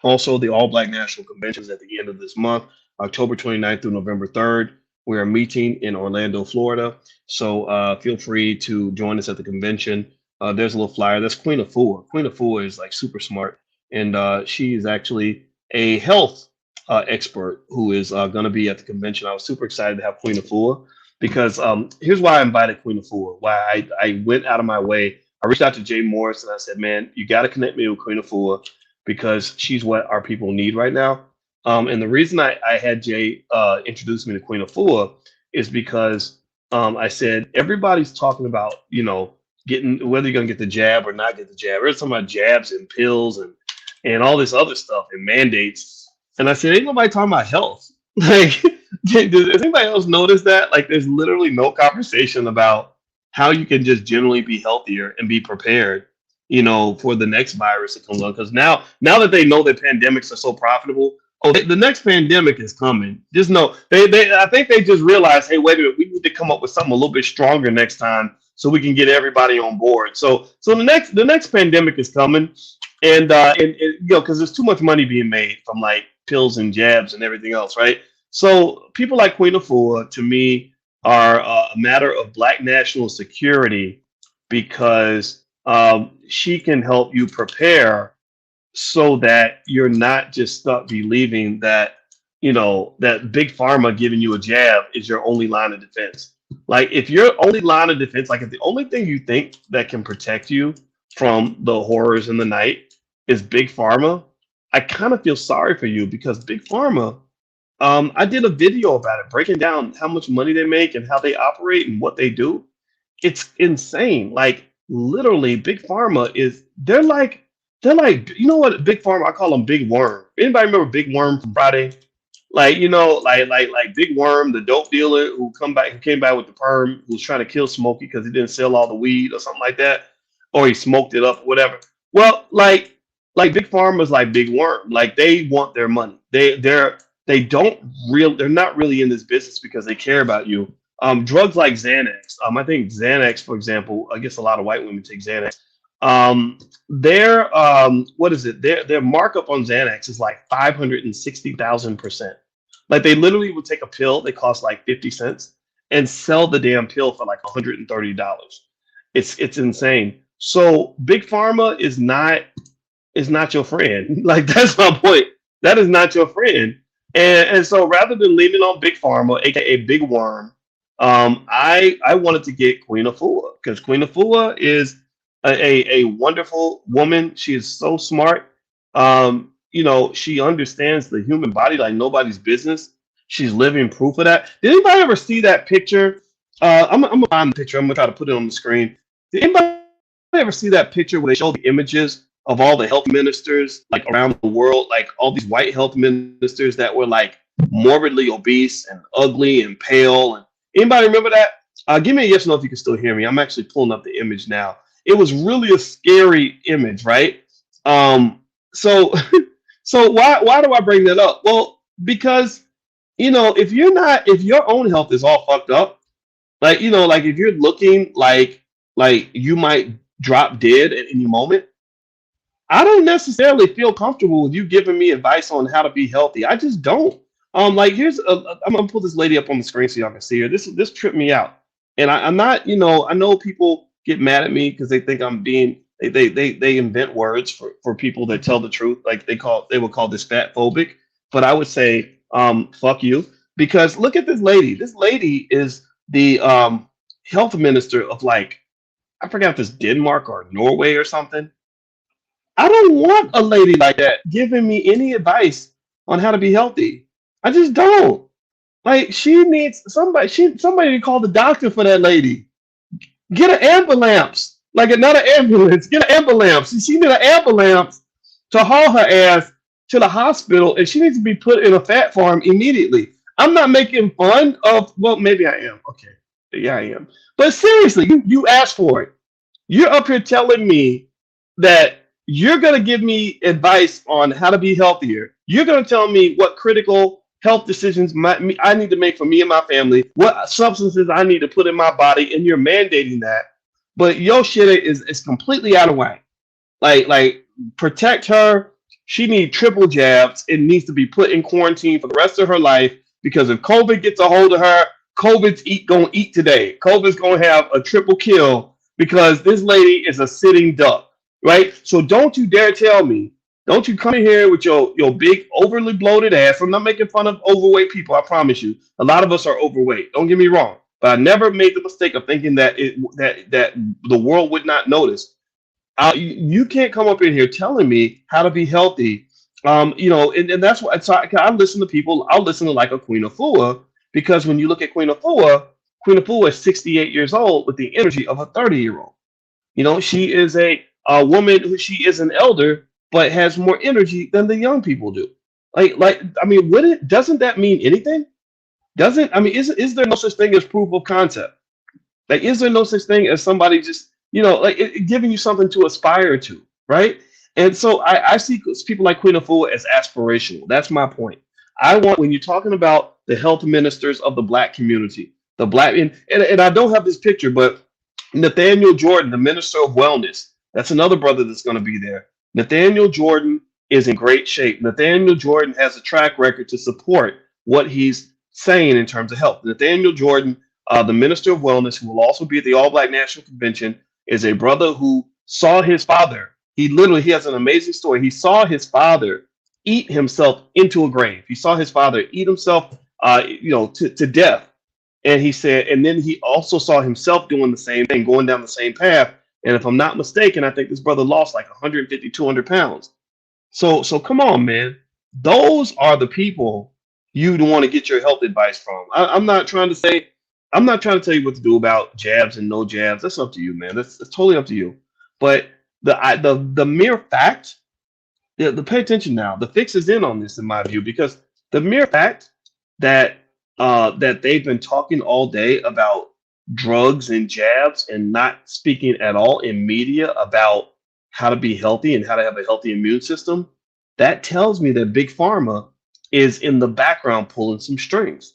Also, the All Black National Convention is at the end of this month, October 29th through November 3rd. We are meeting in Orlando, Florida. So feel free to join us at the convention. There's a little flyer. That's Queen Afua. Queen Afua is like super smart. And she is actually a health expert who is going to be at the convention. I was super excited to have Queen Afua, because here's why I invited Queen Afua, why I went out of my way. I reached out to Jay Morris and I said, man, you got to connect me with Queen Afua, because she's what our people need right now. And the reason I had Jay introduce me to Queen Afua is because I said everybody's talking about, getting whether you're gonna get the jab or not get the jab. We're talking about jabs and pills and all this other stuff and mandates. And I said, ain't nobody talking about health. Like, does anybody else notice that? Like, there's literally no conversation about how you can just generally be healthier and be prepared, for the next virus that comes on. Because now that they know that pandemics are so profitable, the next pandemic is coming. Just know I think they just realized, hey, wait a minute, we need to come up with something a little bit stronger next time so we can get everybody on board. So the next pandemic is coming, and because there's too much money being made from like pills and jabs and everything else, right? So people like Queen Afua, to me, are a matter of Black national security because she can help you prepare so that you're not just stuck believing that that big pharma giving you a jab is your only line of defense. Like, if your only line of defense, like if the only thing you think that can protect you from the horrors in the night is big pharma, I kind of feel sorry for you, because big pharma, I did a video about it breaking down how much money they make and how they operate and what they do. It's insane. Like, literally, big pharma they're like, what, big pharma, I call them big worm. Anybody remember Big Worm from Friday? Like, like Big Worm, the dope dealer who came back with the perm, who was trying to kill Smokey because he didn't sell all the weed or something like that, or he smoked it up, whatever. Well, like Big Pharma's like Big Worm. Like, they want their money. They're not really in this business because they care about you. Drugs like Xanax. I think Xanax, for example, I guess a lot of white women take Xanax. Their what is it? Their markup on Xanax is like 560,000%. Like, they literally would take a pill that costs like 50 cents and sell the damn pill for like $130. It's insane. So big pharma is not your friend. Like, that's my point. That is not your friend. And so rather than leaning on big pharma, aka big worm, I wanted to get Queen Afua, because Queen Afua is a wonderful woman. She is so smart. She understands the human body like nobody's business. She's living proof of that. Did anybody ever see that picture? I'm gonna find the picture. I'm gonna try to put it on the screen. Did anybody ever see that picture where they show the images of all the health ministers like around the world, like all these white health ministers that were like morbidly obese and ugly and pale? And anybody remember that? Give me a yes or no if you can still hear me. I'm actually pulling up the image now. It was really a scary image, right? So so why do I bring that up? Well, because if your own health is all fucked up, like if you're looking like you might drop dead at any moment, I don't necessarily feel comfortable with you giving me advice on how to be healthy. I just don't. Like, I'm gonna pull this lady up on the screen so y'all can see her. This tripped me out, and I'm not. I know people get mad at me because they think I'm being. They invent words for people that tell the truth. Like, they would call this fat phobic, but I would say, fuck you, because look at this lady. This lady is the health minister of, like, I forgot if it's Denmark or Norway or something. I don't want a lady like that giving me any advice on how to be healthy. I just don't. Like, she needs somebody to call the doctor for that lady. Get an ambulance. Like, not an ambulance. Get an ambulance. She need an ambulance to haul her ass to the hospital, and she needs to be put in a fat farm immediately. I'm not making fun of, well, maybe I am. Okay. Yeah, I am. But seriously, you asked for it. You're up here telling me that you're going to give me advice on how to be healthier. You're going to tell me what critical health decisions I need to make for me and my family, what substances I need to put in my body, and you're mandating that. But your shit is completely out of whack. Like, protect her. She needs triple jabs. It needs to be put in quarantine for the rest of her life, because if COVID gets a hold of her, COVID's gonna eat today. COVID's gonna have a triple kill because this lady is a sitting duck, right? So don't you dare tell me, don't you come in here with your big overly bloated ass. I'm not making fun of overweight people, I promise you. A lot of us are overweight. Don't get me wrong, but I never made the mistake of thinking that that the world would not notice. You can't come up in here telling me how to be healthy And that's why. So I listen to people. I'll listen to like a Queen Afua, because when you look at Queen Afua is 68 years old with the energy of a 30-year-old. She is a woman who, she is an elder, but has more energy than the young people do. I mean, doesn't that mean anything? Doesn't I mean, is there no such thing as proof of concept? Like, is there no such thing as somebody just, like giving you something to aspire to, right? And so I see people like Queen Afua as aspirational. That's my point. I want, when you're talking about the health ministers of the black community, the black, and I don't have this picture, but Nathaniel Jordan, the minister of wellness, that's another brother that's going to be there. Nathaniel Jordan is in great shape. Nathaniel Jordan has a track record to support what he's saying in terms of health. Nathaniel Jordan, the minister of wellness, who will also be at the All Black National Convention, is a brother who saw his father. He has an amazing story. He saw his father eat himself into a grave. He saw his father eat himself, to death. And he said, and then he also saw himself doing the same thing, going down the same path. And if I'm not mistaken, I think this brother lost like 150, 200 pounds. So come on, man. Those are the people you'd want to get your health advice from. I'm not trying to tell you what to do about jabs and no jabs. That's up to you, man. That's totally up to you. But the mere fact, the pay attention now. The fix is in on this, in my view, because the mere fact that that they've been talking all day about drugs and jabs and not speaking at all in media about how to be healthy and how to have a healthy immune system, that tells me that Big Pharma is in the background pulling some strings.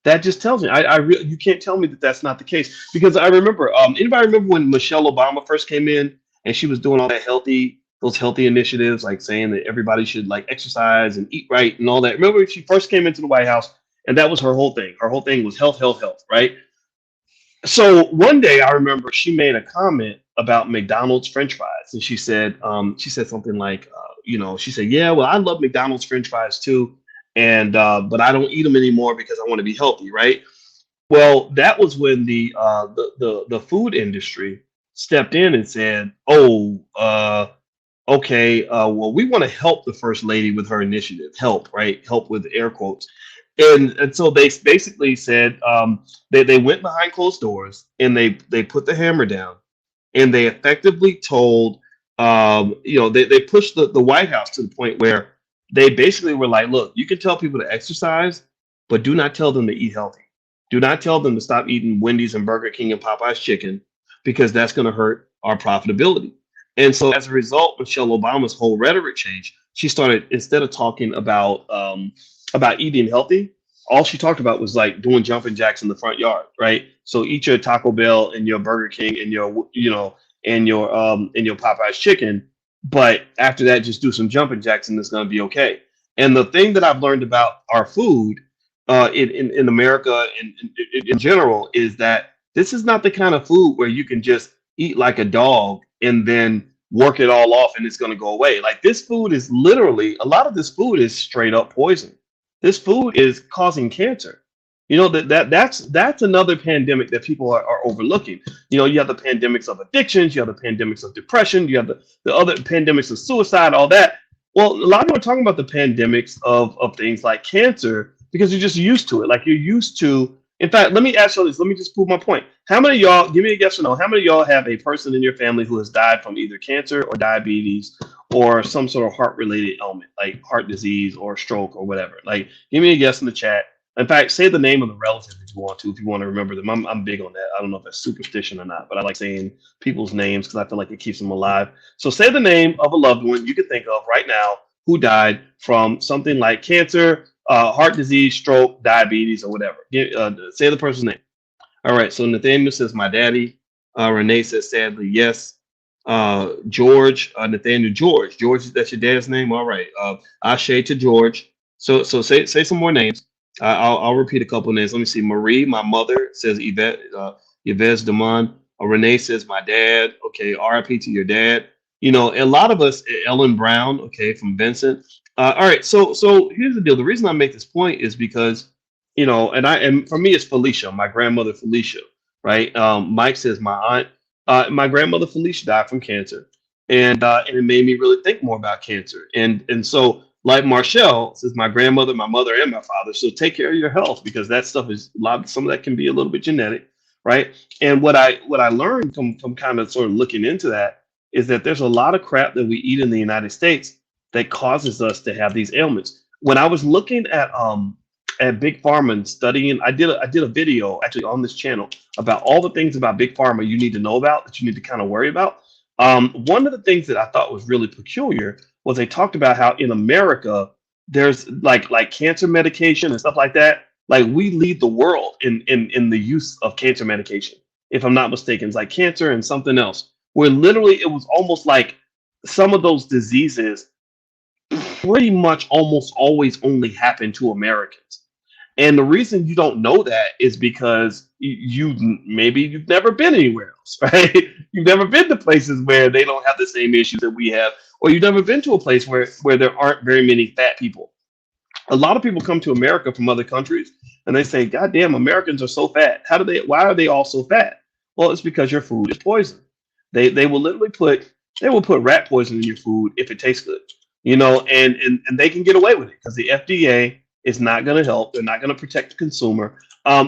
That just tells me, you can't tell me that that's not the case, because I remember, anybody remember when Michelle Obama first came in and she was doing all those healthy initiatives, like saying that everybody should like exercise and eat right and all that. Remember when she first came into the White House, and that was her whole thing. Her whole thing was health, health, health, right? So one day I remember she made a comment about McDonald's French fries, and she said something like, she said, yeah, well, I love McDonald's French fries too, and but I don't eat them anymore because I want to be healthy, right? Well, that was when the food industry stepped in and said, oh, okay, well, we want to help the first lady with her initiative. Help, right? Help with air quotes. And so they basically said, they went behind closed doors and they put the hammer down, and they effectively told, they pushed the White House to the point where they basically were like, look, you can tell people to exercise, but do not tell them to eat healthy. Do not tell them to stop eating Wendy's and Burger King and Popeye's chicken, because that's going to hurt our profitability. And so as a result, Michelle Obama's whole rhetoric changed. She started, instead of talking about eating healthy, all she talked about was like doing jumping jacks in the front yard, right? So eat your Taco Bell and your Burger King and your, and your Popeye's chicken, but after that, just do some jumping jacks and it's going to be okay. And the thing that I've learned about our food, in America and in general, is that this is not the kind of food where you can just eat like a dog and then work it all off and it's going to go away. Like, this food is literally, a lot of this food is straight up poison. This food is causing cancer. That's another pandemic that people are overlooking. You have the pandemics of addictions, you have the pandemics of depression, you have the other pandemics of suicide, all that. Well, a lot of people are talking about the pandemics of things like cancer because you're just used to it. Like, you're used to. In fact, let me ask you this. Let me just prove my point. How many of y'all, give me a yes or no, how many of y'all have a person in your family who has died from either cancer or diabetes or some sort of heart related ailment, like heart disease or stroke or whatever? Like, give me a yes in the chat. In fact, say the name of the relative if you want to remember them. I'm big on that. I don't know if that's superstition or not, but I like saying people's names because I feel like it keeps them alive. So say the name of a loved one you can think of right now who died from something like cancer, heart disease, stroke, diabetes, or whatever. Say the person's name. All right. So Nathaniel says my daddy. Renee says sadly yes. George, Nathaniel George. George, that's your dad's name. All right. Ashe to George. So say some more names. I'll repeat a couple of names. Let me see. Marie, my mother, says Yvette. Yvette Demond. Renee says my dad. Okay. RIP to your dad. A lot of us, Ellen Brown. Okay, from Vincent. All right. So here's the deal. The reason I make this point is because, and for me it's Felicia, my grandmother Felicia, right? Mike says my aunt. My grandmother Felicia died from cancer, and it made me really think more about cancer. And so like Marshall says, my grandmother, my mother, and my father. So take care of your health because that stuff is a lot. Some of that can be a little bit genetic, right? And what I learned from kind of sort of looking into that is that there's a lot of crap that we eat in the United States that causes us to have these ailments. When I was looking at Big Pharma and studying, I did a video actually on this channel about all the things about Big Pharma you need to know about that you need to kind of worry about. One of the things that I thought was really peculiar was they talked about how in America there's like cancer medication and stuff like that. Like we lead the world in the use of cancer medication, if I'm not mistaken. It's like cancer and something else, where literally it was almost like some of those diseases pretty much almost always only happen to Americans. And the reason you don't know that is because maybe you've never been anywhere else, right? You've never been to places where they don't have the same issues that we have, or you've never been to a place where there aren't very many fat people. A lot of people come to America from other countries and they say, God damn, Americans are so fat. Why are they all so fat? Well, it's because your food is poison. They will literally put rat poison in your food if it tastes good, and they can get away with it because the FDA is not going to help. They're not going to protect the consumer.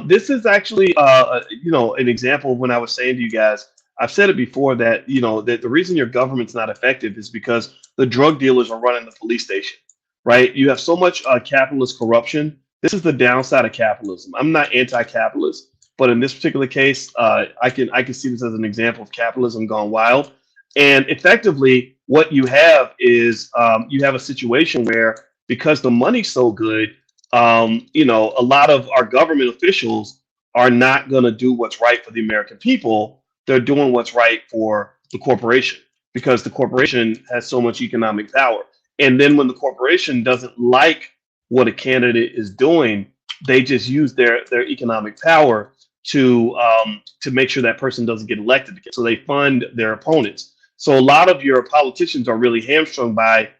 This is actually, an example of when I was saying to you guys, I've said it before that, that the reason your government's not effective is because the drug dealers are running the police station, right? You have so much capitalist corruption. This is the downside of capitalism. I'm not anti-capitalist, but in this particular case, I can see this as an example of capitalism gone wild. And effectively, what you have is you have a situation where because the money's so good, a lot of our government officials are not going to do what's right for the American people. They're doing what's right for the corporation because the corporation has so much economic power. And then when the corporation doesn't like what a candidate is doing, they just use their economic power to make sure that person doesn't get elected again. So they fund their opponents. So a lot of your politicians are really hamstrung by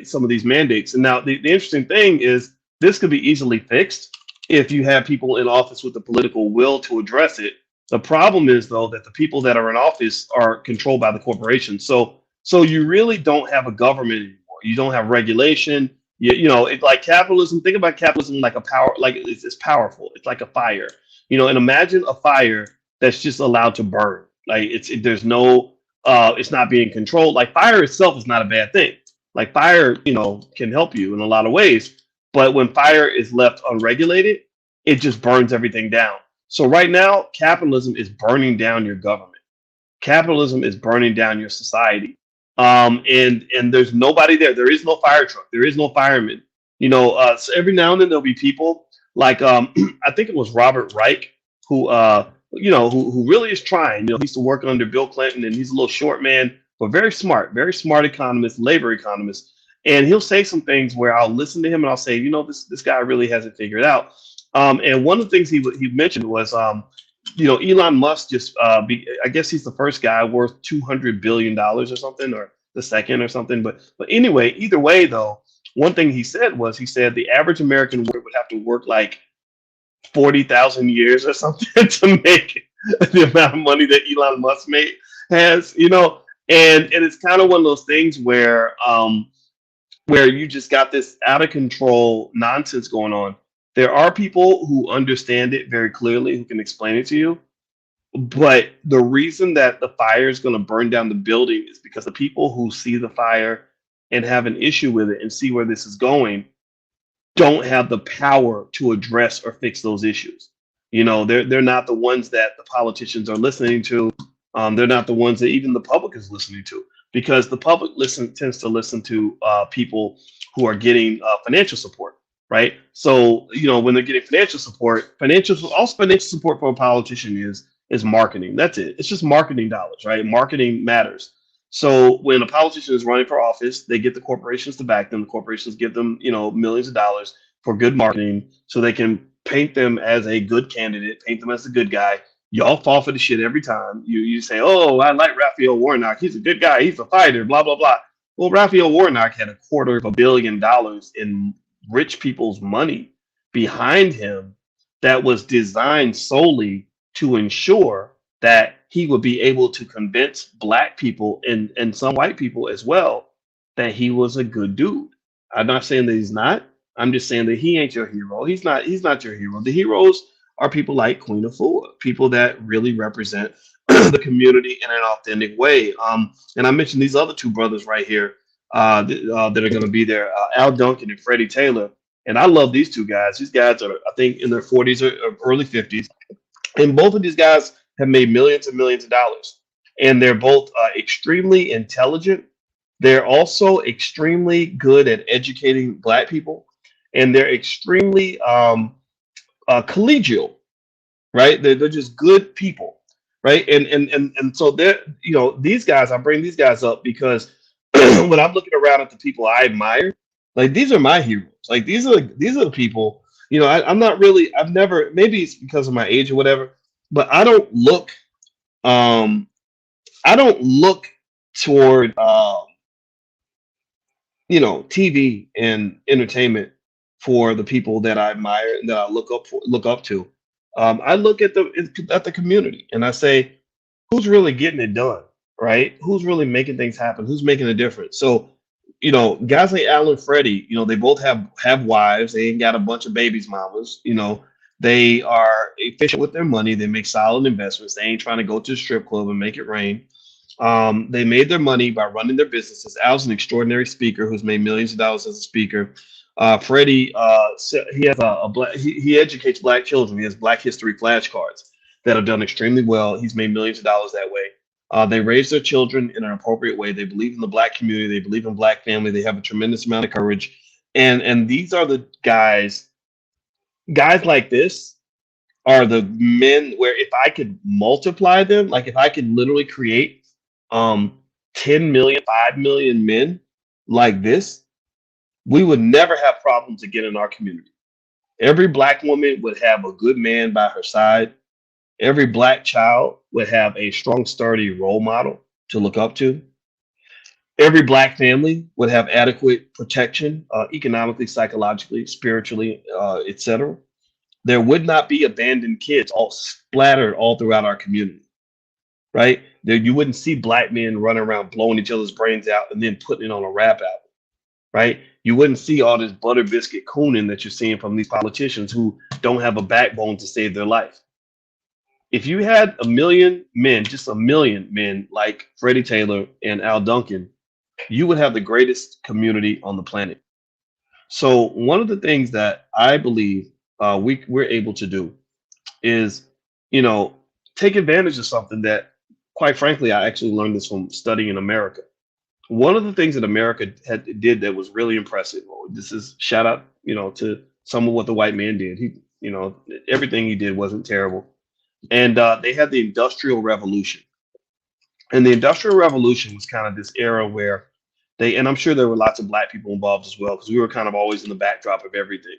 some of these mandates. And now the interesting thing is this could be easily fixed if you have people in office with the political will to address it. The problem is though that the people that are in office are controlled by the corporation. So you really don't have a government anymore. You don't have regulation. It's like capitalism. Think about capitalism like a power, like it's powerful. It's like a fire, and imagine a fire that's just allowed to burn. Like there's no, it's not being controlled. Like fire itself is not a bad thing. Like fire, can help you in a lot of ways. But when fire is left unregulated, it just burns everything down. So right now, capitalism is burning down your government. Capitalism is burning down your society. And there's nobody there. There is no fire truck. There is no fireman. So every now and then there'll be people like I think it was Robert Reich who who really is trying. He used to work under Bill Clinton, and he's a little short man, but very smart economist, labor economist. And he'll say some things where I'll listen to him and I'll say, this guy really hasn't figured out. And one of the things he mentioned was, Elon Musk I guess he's the first guy worth $200 billion or something, or the second or something. But anyway, either way, though, one thing he said the average American worker would have to work like 40,000 years or something to make the amount of money that Elon Musk has, and it's kind of one of those things where you just got this out of control nonsense going on. There are people who understand it very clearly, who can explain it to you. But the reason that the fire is going to burn down the building is because the people who see the fire and have an issue with it and see where this is going don't have the power to address or fix those issues. They're not the ones that the politicians are listening to. They're not the ones that even the public is listening to, because the public tends to listen to people who are getting financial support, right? So when they're getting financial support for a politician is marketing. That's it. It's just marketing dollars, right? Marketing matters. So when a politician is running for office, they get the corporations to back them. The corporations give them, millions of dollars for good marketing so they can paint them as a good candidate, paint them as a good guy. Y'all fall for the shit every time. You say, oh, I like Raphael Warnock. He's a good guy. He's a fighter, blah, blah, blah. Well, Raphael Warnock had $250 million in rich people's money behind him that was designed solely to ensure that he would be able to convince black people and some white people as well that he was a good dude. I'm not saying that he's not. I'm just saying that he ain't your hero. He's not your hero. The heroes are people like Queen Afua, people that really represent the community in an authentic way. And I mentioned these other two brothers right here that are going to be there, Al Duncan and Freddie Taylor. And I love these two guys. These guys are, I think, in their 40s or early 50s, and both of these guys have made millions and millions of dollars. And they're both extremely intelligent. They're also extremely good at educating Black people, and they're extremely collegial, right? They're just good people, right? And so they're, these guys, I bring these guys up because when I'm looking around at the people I admire, like these are my heroes. Like these are the people, I'm not really, I've never, maybe it's because of my age or whatever, but um I don't look toward TV and entertainment for the people that I admire and that I look up to. I look at the community and I say, who's really getting it done, right? Who's really making things happen? Who's making a difference? So, guys like Al and Freddie, they both have wives. They ain't got a bunch of babies, mamas. They are efficient with their money. They make solid investments. They ain't trying to go to a strip club and make it rain. They made their money by running their businesses. Al's an extraordinary speaker who's made millions of dollars as a speaker. Freddie, he has a black. He educates Black children. He has Black History flashcards that have done extremely well. He's made millions of dollars that way. They raise their children in an appropriate way. They believe in the Black community. They believe in Black family. They have a tremendous amount of courage. And these are the guys. Guys like this are the men where if I could multiply them, like if I could literally create 10 million, 5 million men like this, we would never have problems again in our community. Every Black woman would have a good man by her side. Every Black child would have a strong, sturdy role model to look up to. Every Black family would have adequate protection, economically, psychologically, spiritually, etc. There would not be abandoned kids all splattered all throughout our community, right? There, you wouldn't see Black men running around blowing each other's brains out and then putting it on a rap album, right? You wouldn't see all this butter biscuit cooning that you're seeing from these politicians who don't have a backbone to save their life. If you had a million men, just a million men like Freddie Taylor and Al Duncan, you would have the greatest community on the planet. So one of the things that I believe we're able to do is, take advantage of something that, quite frankly, I actually learned this from studying in America. One of the things that America did that was really impressive. This is shout out, to some of what the white man did. He, everything he did wasn't terrible. And they had the Industrial Revolution. And the Industrial Revolution was kind of this era where and I'm sure there were lots of Black people involved as well, because we were kind of always in the backdrop of everything.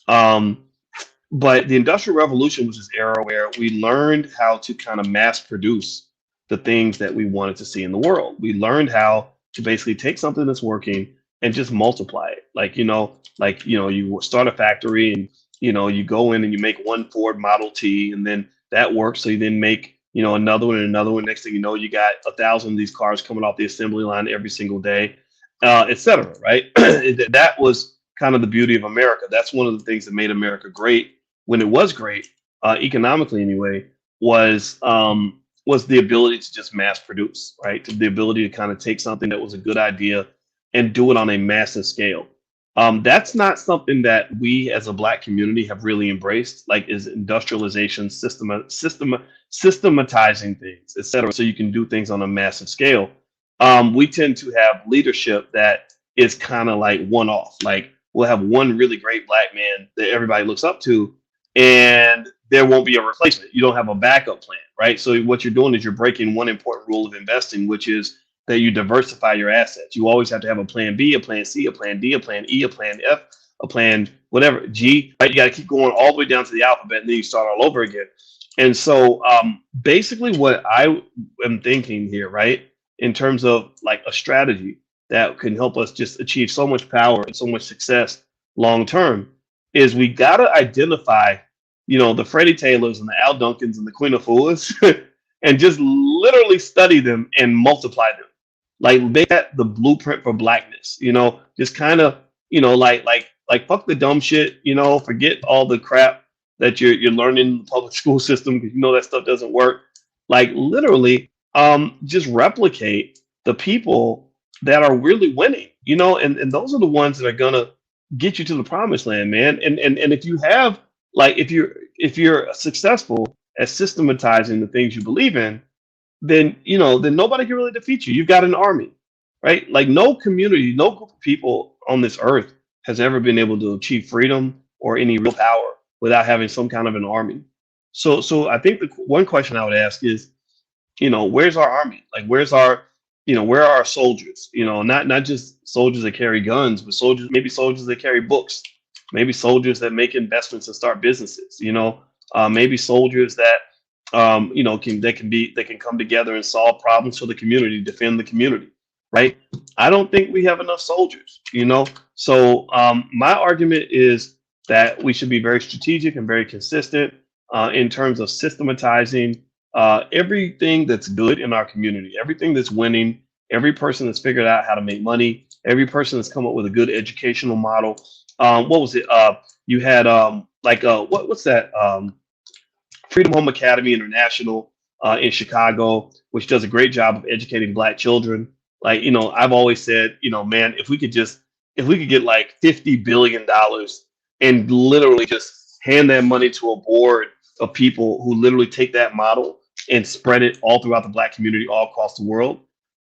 But the Industrial Revolution was this era where we learned how to kind of mass produce the things that we wanted to see in the world. We learned how to basically take something that's working and just multiply it. You start a factory and, you go in and you make one Ford Model T, and then that works. So you then make, another one and another one. Next thing you know, you got 1,000 of these cars coming off the assembly line every single day, et cetera, right? That was kind of the beauty of America. That's one of the things that made America great when it was great, economically anyway, was the ability to just mass produce, right? The ability to kind of take something that was a good idea and do it on a massive scale. That's not something that we as a Black community have really embraced, like is industrialization, systematizing things, et cetera, so you can do things on a massive scale. We tend to have leadership that is kind of like one-off. Like we'll have one really great Black man that everybody looks up to, and there won't be a replacement. You don't have a backup plan, right? So what you're doing is you're breaking one important rule of investing, which is that you diversify your assets. You always have to have a plan B, a plan C, a plan D, a plan E, a plan F, a plan whatever, G, right? You got to keep going all the way down to the alphabet, and then you start all over again. And so basically what I am thinking here, right, in terms of like a strategy that can help us just achieve so much power and so much success long term, is we got to identify, the Freddie Taylors and the Al Duncans and the Queen Afuas and just literally study them and multiply them. Like make that the blueprint for Blackness, just kind of like fuck the dumb shit, forget all the crap that you're learning in the public school system because that stuff doesn't work. Like literally, just replicate the people that are really winning, and those are the ones that are gonna get you to the promised land, man. And if you have like if you're successful at systematizing the things you believe in, then nobody can really defeat you. You've got an army, right? Like no community, no group of people on this earth has ever been able to achieve freedom or any real power without having some kind of an army. So I think the one question I would ask is, where's our army? Like, where are our soldiers? Not just soldiers that carry guns, but maybe soldiers that carry books, maybe soldiers that make investments and start businesses. Maybe soldiers that can come together and solve problems for the community, defend the community, right? I don't think we have enough soldiers. So my argument is that we should be very strategic and very consistent in terms of systematizing everything that's good in our community, everything that's winning, every person that's figured out how to make money, every person that's come up with a good educational model. What was it? You had what's that? Freedom Home Academy International in Chicago, which does a great job of educating Black children. Like, I've always said, man, if we could get like $50 billion and literally just hand that money to a board of people who literally take that model and spread it all throughout the Black community all across the world,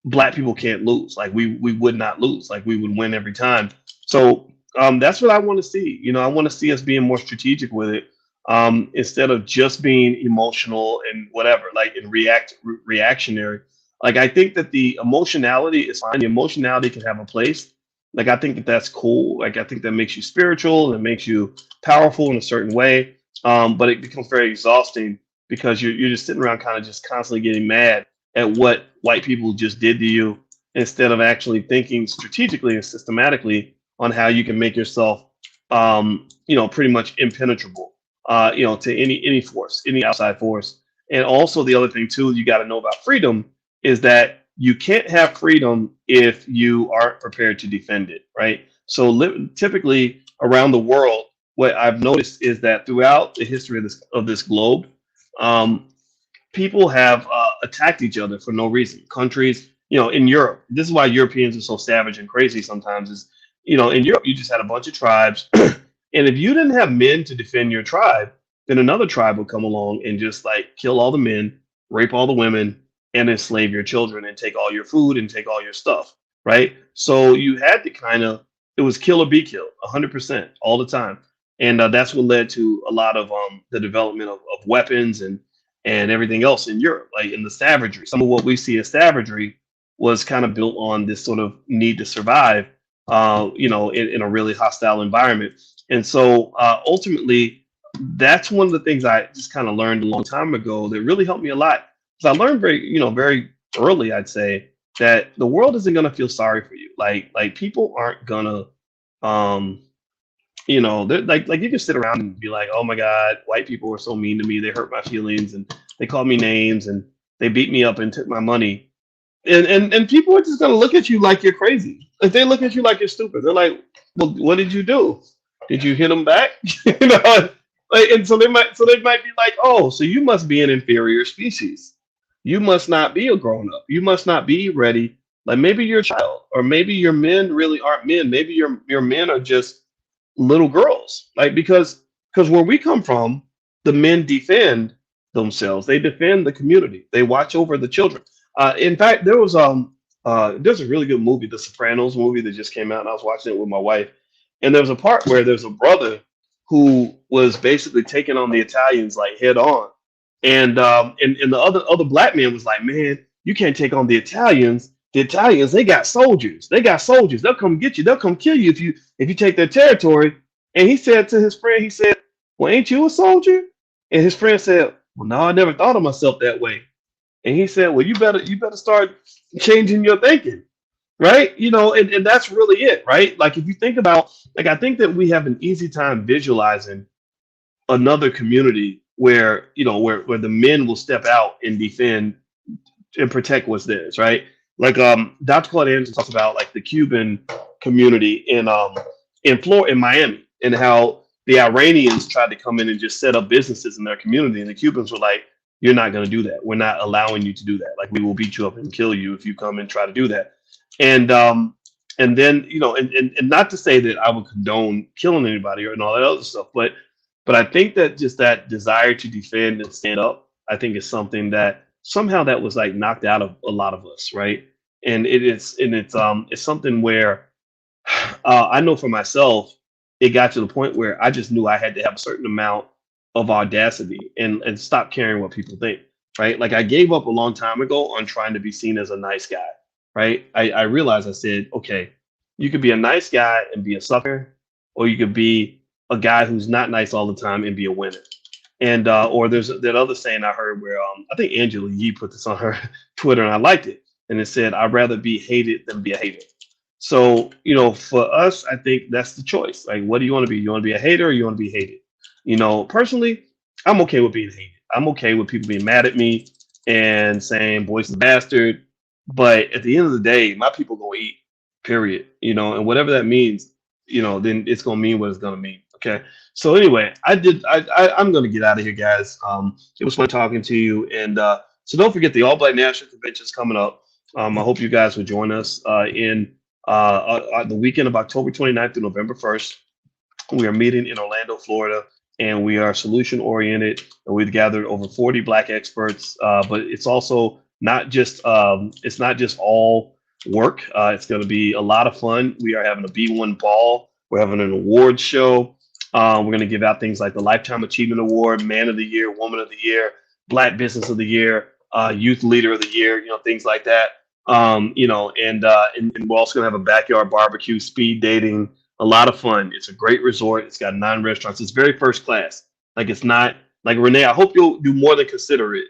Black people can't lose. Like we would not lose. Like we would win every time. So that's what I want to see. I want to see us being more strategic with it, instead of just being emotional and whatever, like and reactionary. Like I think that the emotionality is fine. The emotionality can have a place. Like I think that that's cool. Like I think that makes you spiritual and makes you powerful in a certain way. But it becomes very exhausting because you're just sitting around kind of just constantly getting mad at what white people just did to you instead of actually thinking strategically and systematically on how you can make yourself, pretty much impenetrable, to any force, any outside force. And also the other thing too, you got to know about freedom is that you can't have freedom if you aren't prepared to defend it, right? So typically around the world, what I've noticed is that throughout the history of this globe, people have attacked each other for no reason. Countries, in Europe, this is why Europeans are so savage and crazy sometimes. Is in Europe, you just had a bunch of tribes, and if you didn't have men to defend your tribe, then another tribe would come along and just like kill all the men, rape all the women, and enslave your children and take all your food and take all your stuff, right? So you had to it was kill or be killed, 100% all the time. And that's what led to a lot of the development of weapons and everything else in Europe, like in the savagery. Some of what we see as savagery was kind of built on this sort of need to survive, in a really hostile environment. And so ultimately, that's one of the things I just kind of learned a long time ago that really helped me a lot. Because I learned very early, I'd say, that the world isn't going to feel sorry for you. Like people aren't gonna, they're like you can sit around and be like, oh my God, white people were so mean to me. They hurt my feelings and they called me names and they beat me up and took my money. And people are just gonna look at you like you're crazy. If they look at you like you're stupid, they're like, well, what did you do? Did you hit them back? And so they might be like, oh, so you must be an inferior species. You must not be a grown up. You must not be ready. Like maybe you're a child, or maybe your men really aren't men. Maybe your men are just little girls. Like because where we come from, the men defend themselves. They defend the community. They watch over the children. In fact, there's a really good movie, The Sopranos movie that just came out, and I was watching it with my wife. And there was a part where there's a brother who was basically taking on the Italians like head on. And the other black man was like, man, you can't take on the Italians. The Italians, they got soldiers. They got soldiers. They'll come get you. They'll come kill you if you take their territory. And he said to his friend, he said, well, ain't you a soldier? And his friend said, well, no, I never thought of myself that way. And he said, well, you better start changing your thinking. Right. And that's really it. Right. Like if you think about, like, I think that we have an easy time visualizing another community where the men will step out and defend and protect what's theirs. Right. Like Dr. Claude Anderson talks about like the Cuban community in Miami, and how the Iranians tried to come in and just set up businesses in their community, and the Cubans were like, "You're not going to do that. We're not allowing you to do that. Like, we will beat you up and kill you if you come and try to do that." And and then, and not to say that I would condone killing anybody or and all that other stuff, but I think that just that desire to defend and stand up, I think is something that somehow that was like knocked out of a lot of us, right? And it's something where I know for myself, it got to the point where I just knew I had to have a certain amount of audacity and stop caring what people think, right? Like, I gave up a long time ago on trying to be seen as a nice guy, right? I realized, I said, okay, you could be a nice guy and be a sucker, or you could be a guy who's not nice all the time and be a winner. And or there's that other saying I heard where I think Angela Yee put this on her Twitter, and I liked it. And it said, "I'd rather be hated than be a hater." So, for us, I think that's the choice. Like, what do you want to be? You want to be a hater, or you want to be hated? Personally, I'm okay with being hated. I'm okay with people being mad at me and saying Boyce is a bastard. But at the end of the day, my people gonna eat, period. And whatever that means, then it's gonna mean what it's gonna mean. Okay. So anyway, I'm gonna get out of here, guys. It was fun talking to you. And so don't forget, the All Black National Convention is coming up. I hope you guys will join us in the weekend of October 29th through November 1st. We are meeting in Orlando, Florida, and we are solution oriented. And we've gathered over 40 Black experts, but it's also not just it's not just all work. It's going to be a lot of fun. We are having a B1 ball. We're having an award show. We're going to give out things like the Lifetime Achievement Award, Man of the Year, Woman of the Year, Black Business of the Year, Youth Leader of the Year, things like that. And we're also gonna have a backyard barbecue, speed dating, a lot of fun. It's a great resort. It's got 9 restaurants. It's very first class. Like, it's not like, Renee. I hope you'll do more than consider it.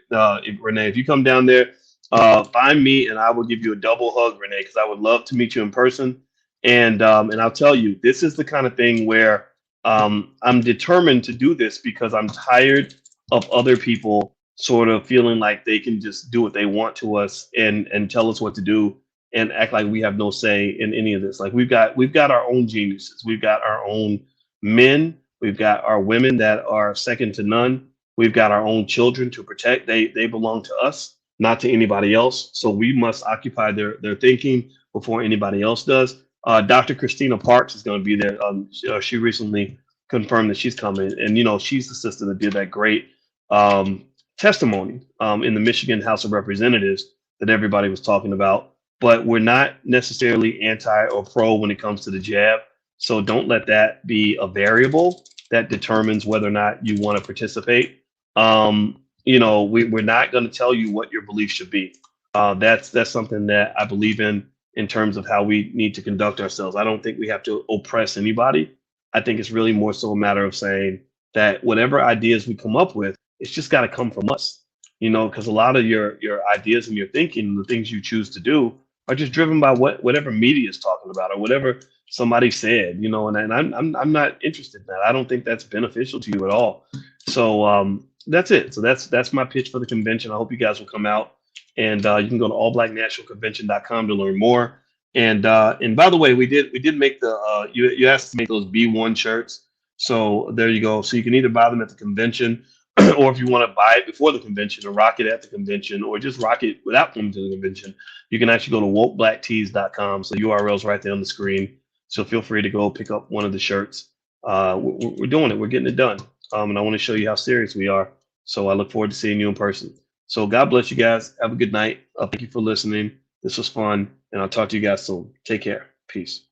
Renee, if you come down there, find me and I will give you a double hug, Renee, because I would love to meet you in person. And I'll tell you, this is the kind of thing where I'm determined to do this because I'm tired of other people sort of feeling like they can just do what they want to us and tell us what to do and act like we have no say in any of this. Like, we've got our own geniuses. We've got our own men. We've got our women that are second to none. We've got our own children to protect. They belong to us, not to anybody else. So we must occupy their thinking before anybody else does. Dr. Christina Parks is going to be there. She recently confirmed that she's coming, and she's the sister that did that great testimony in the Michigan House of Representatives that everybody was talking about. But we're not necessarily anti or pro when it comes to the jab. So don't let that be a variable that determines whether or not you want to participate. We're not going to tell you what your belief should be. That's something that I believe in terms of how we need to conduct ourselves. I don't think we have to oppress anybody. I think it's really more so a matter of saying that whatever ideas we come up with, it's just got to come from us, because a lot of your ideas and your thinking, the things you choose to do, are just driven by whatever media is talking about or whatever somebody said, and I'm not interested in that. I don't think that's beneficial to you at all. So that's it. So that's my pitch for the convention. I hope you guys will come out, and you can go to allblacknationalconvention.com to learn more. And by the way, we did make the you asked to make those B1 shirts. So there you go. So you can either buy them at the convention, or if you want to buy it before the convention and rock it at the convention, or just rock it without coming to the convention, you can actually go to wokeblacktees.com. So URL's right there on the screen. So feel free to go pick up one of the shirts. We're doing it. We're getting it done. And I want to show you how serious we are. So I look forward to seeing you in person. So God bless you guys. Have a good night. Thank you for listening. This was fun. And I'll talk to you guys soon. Take care. Peace.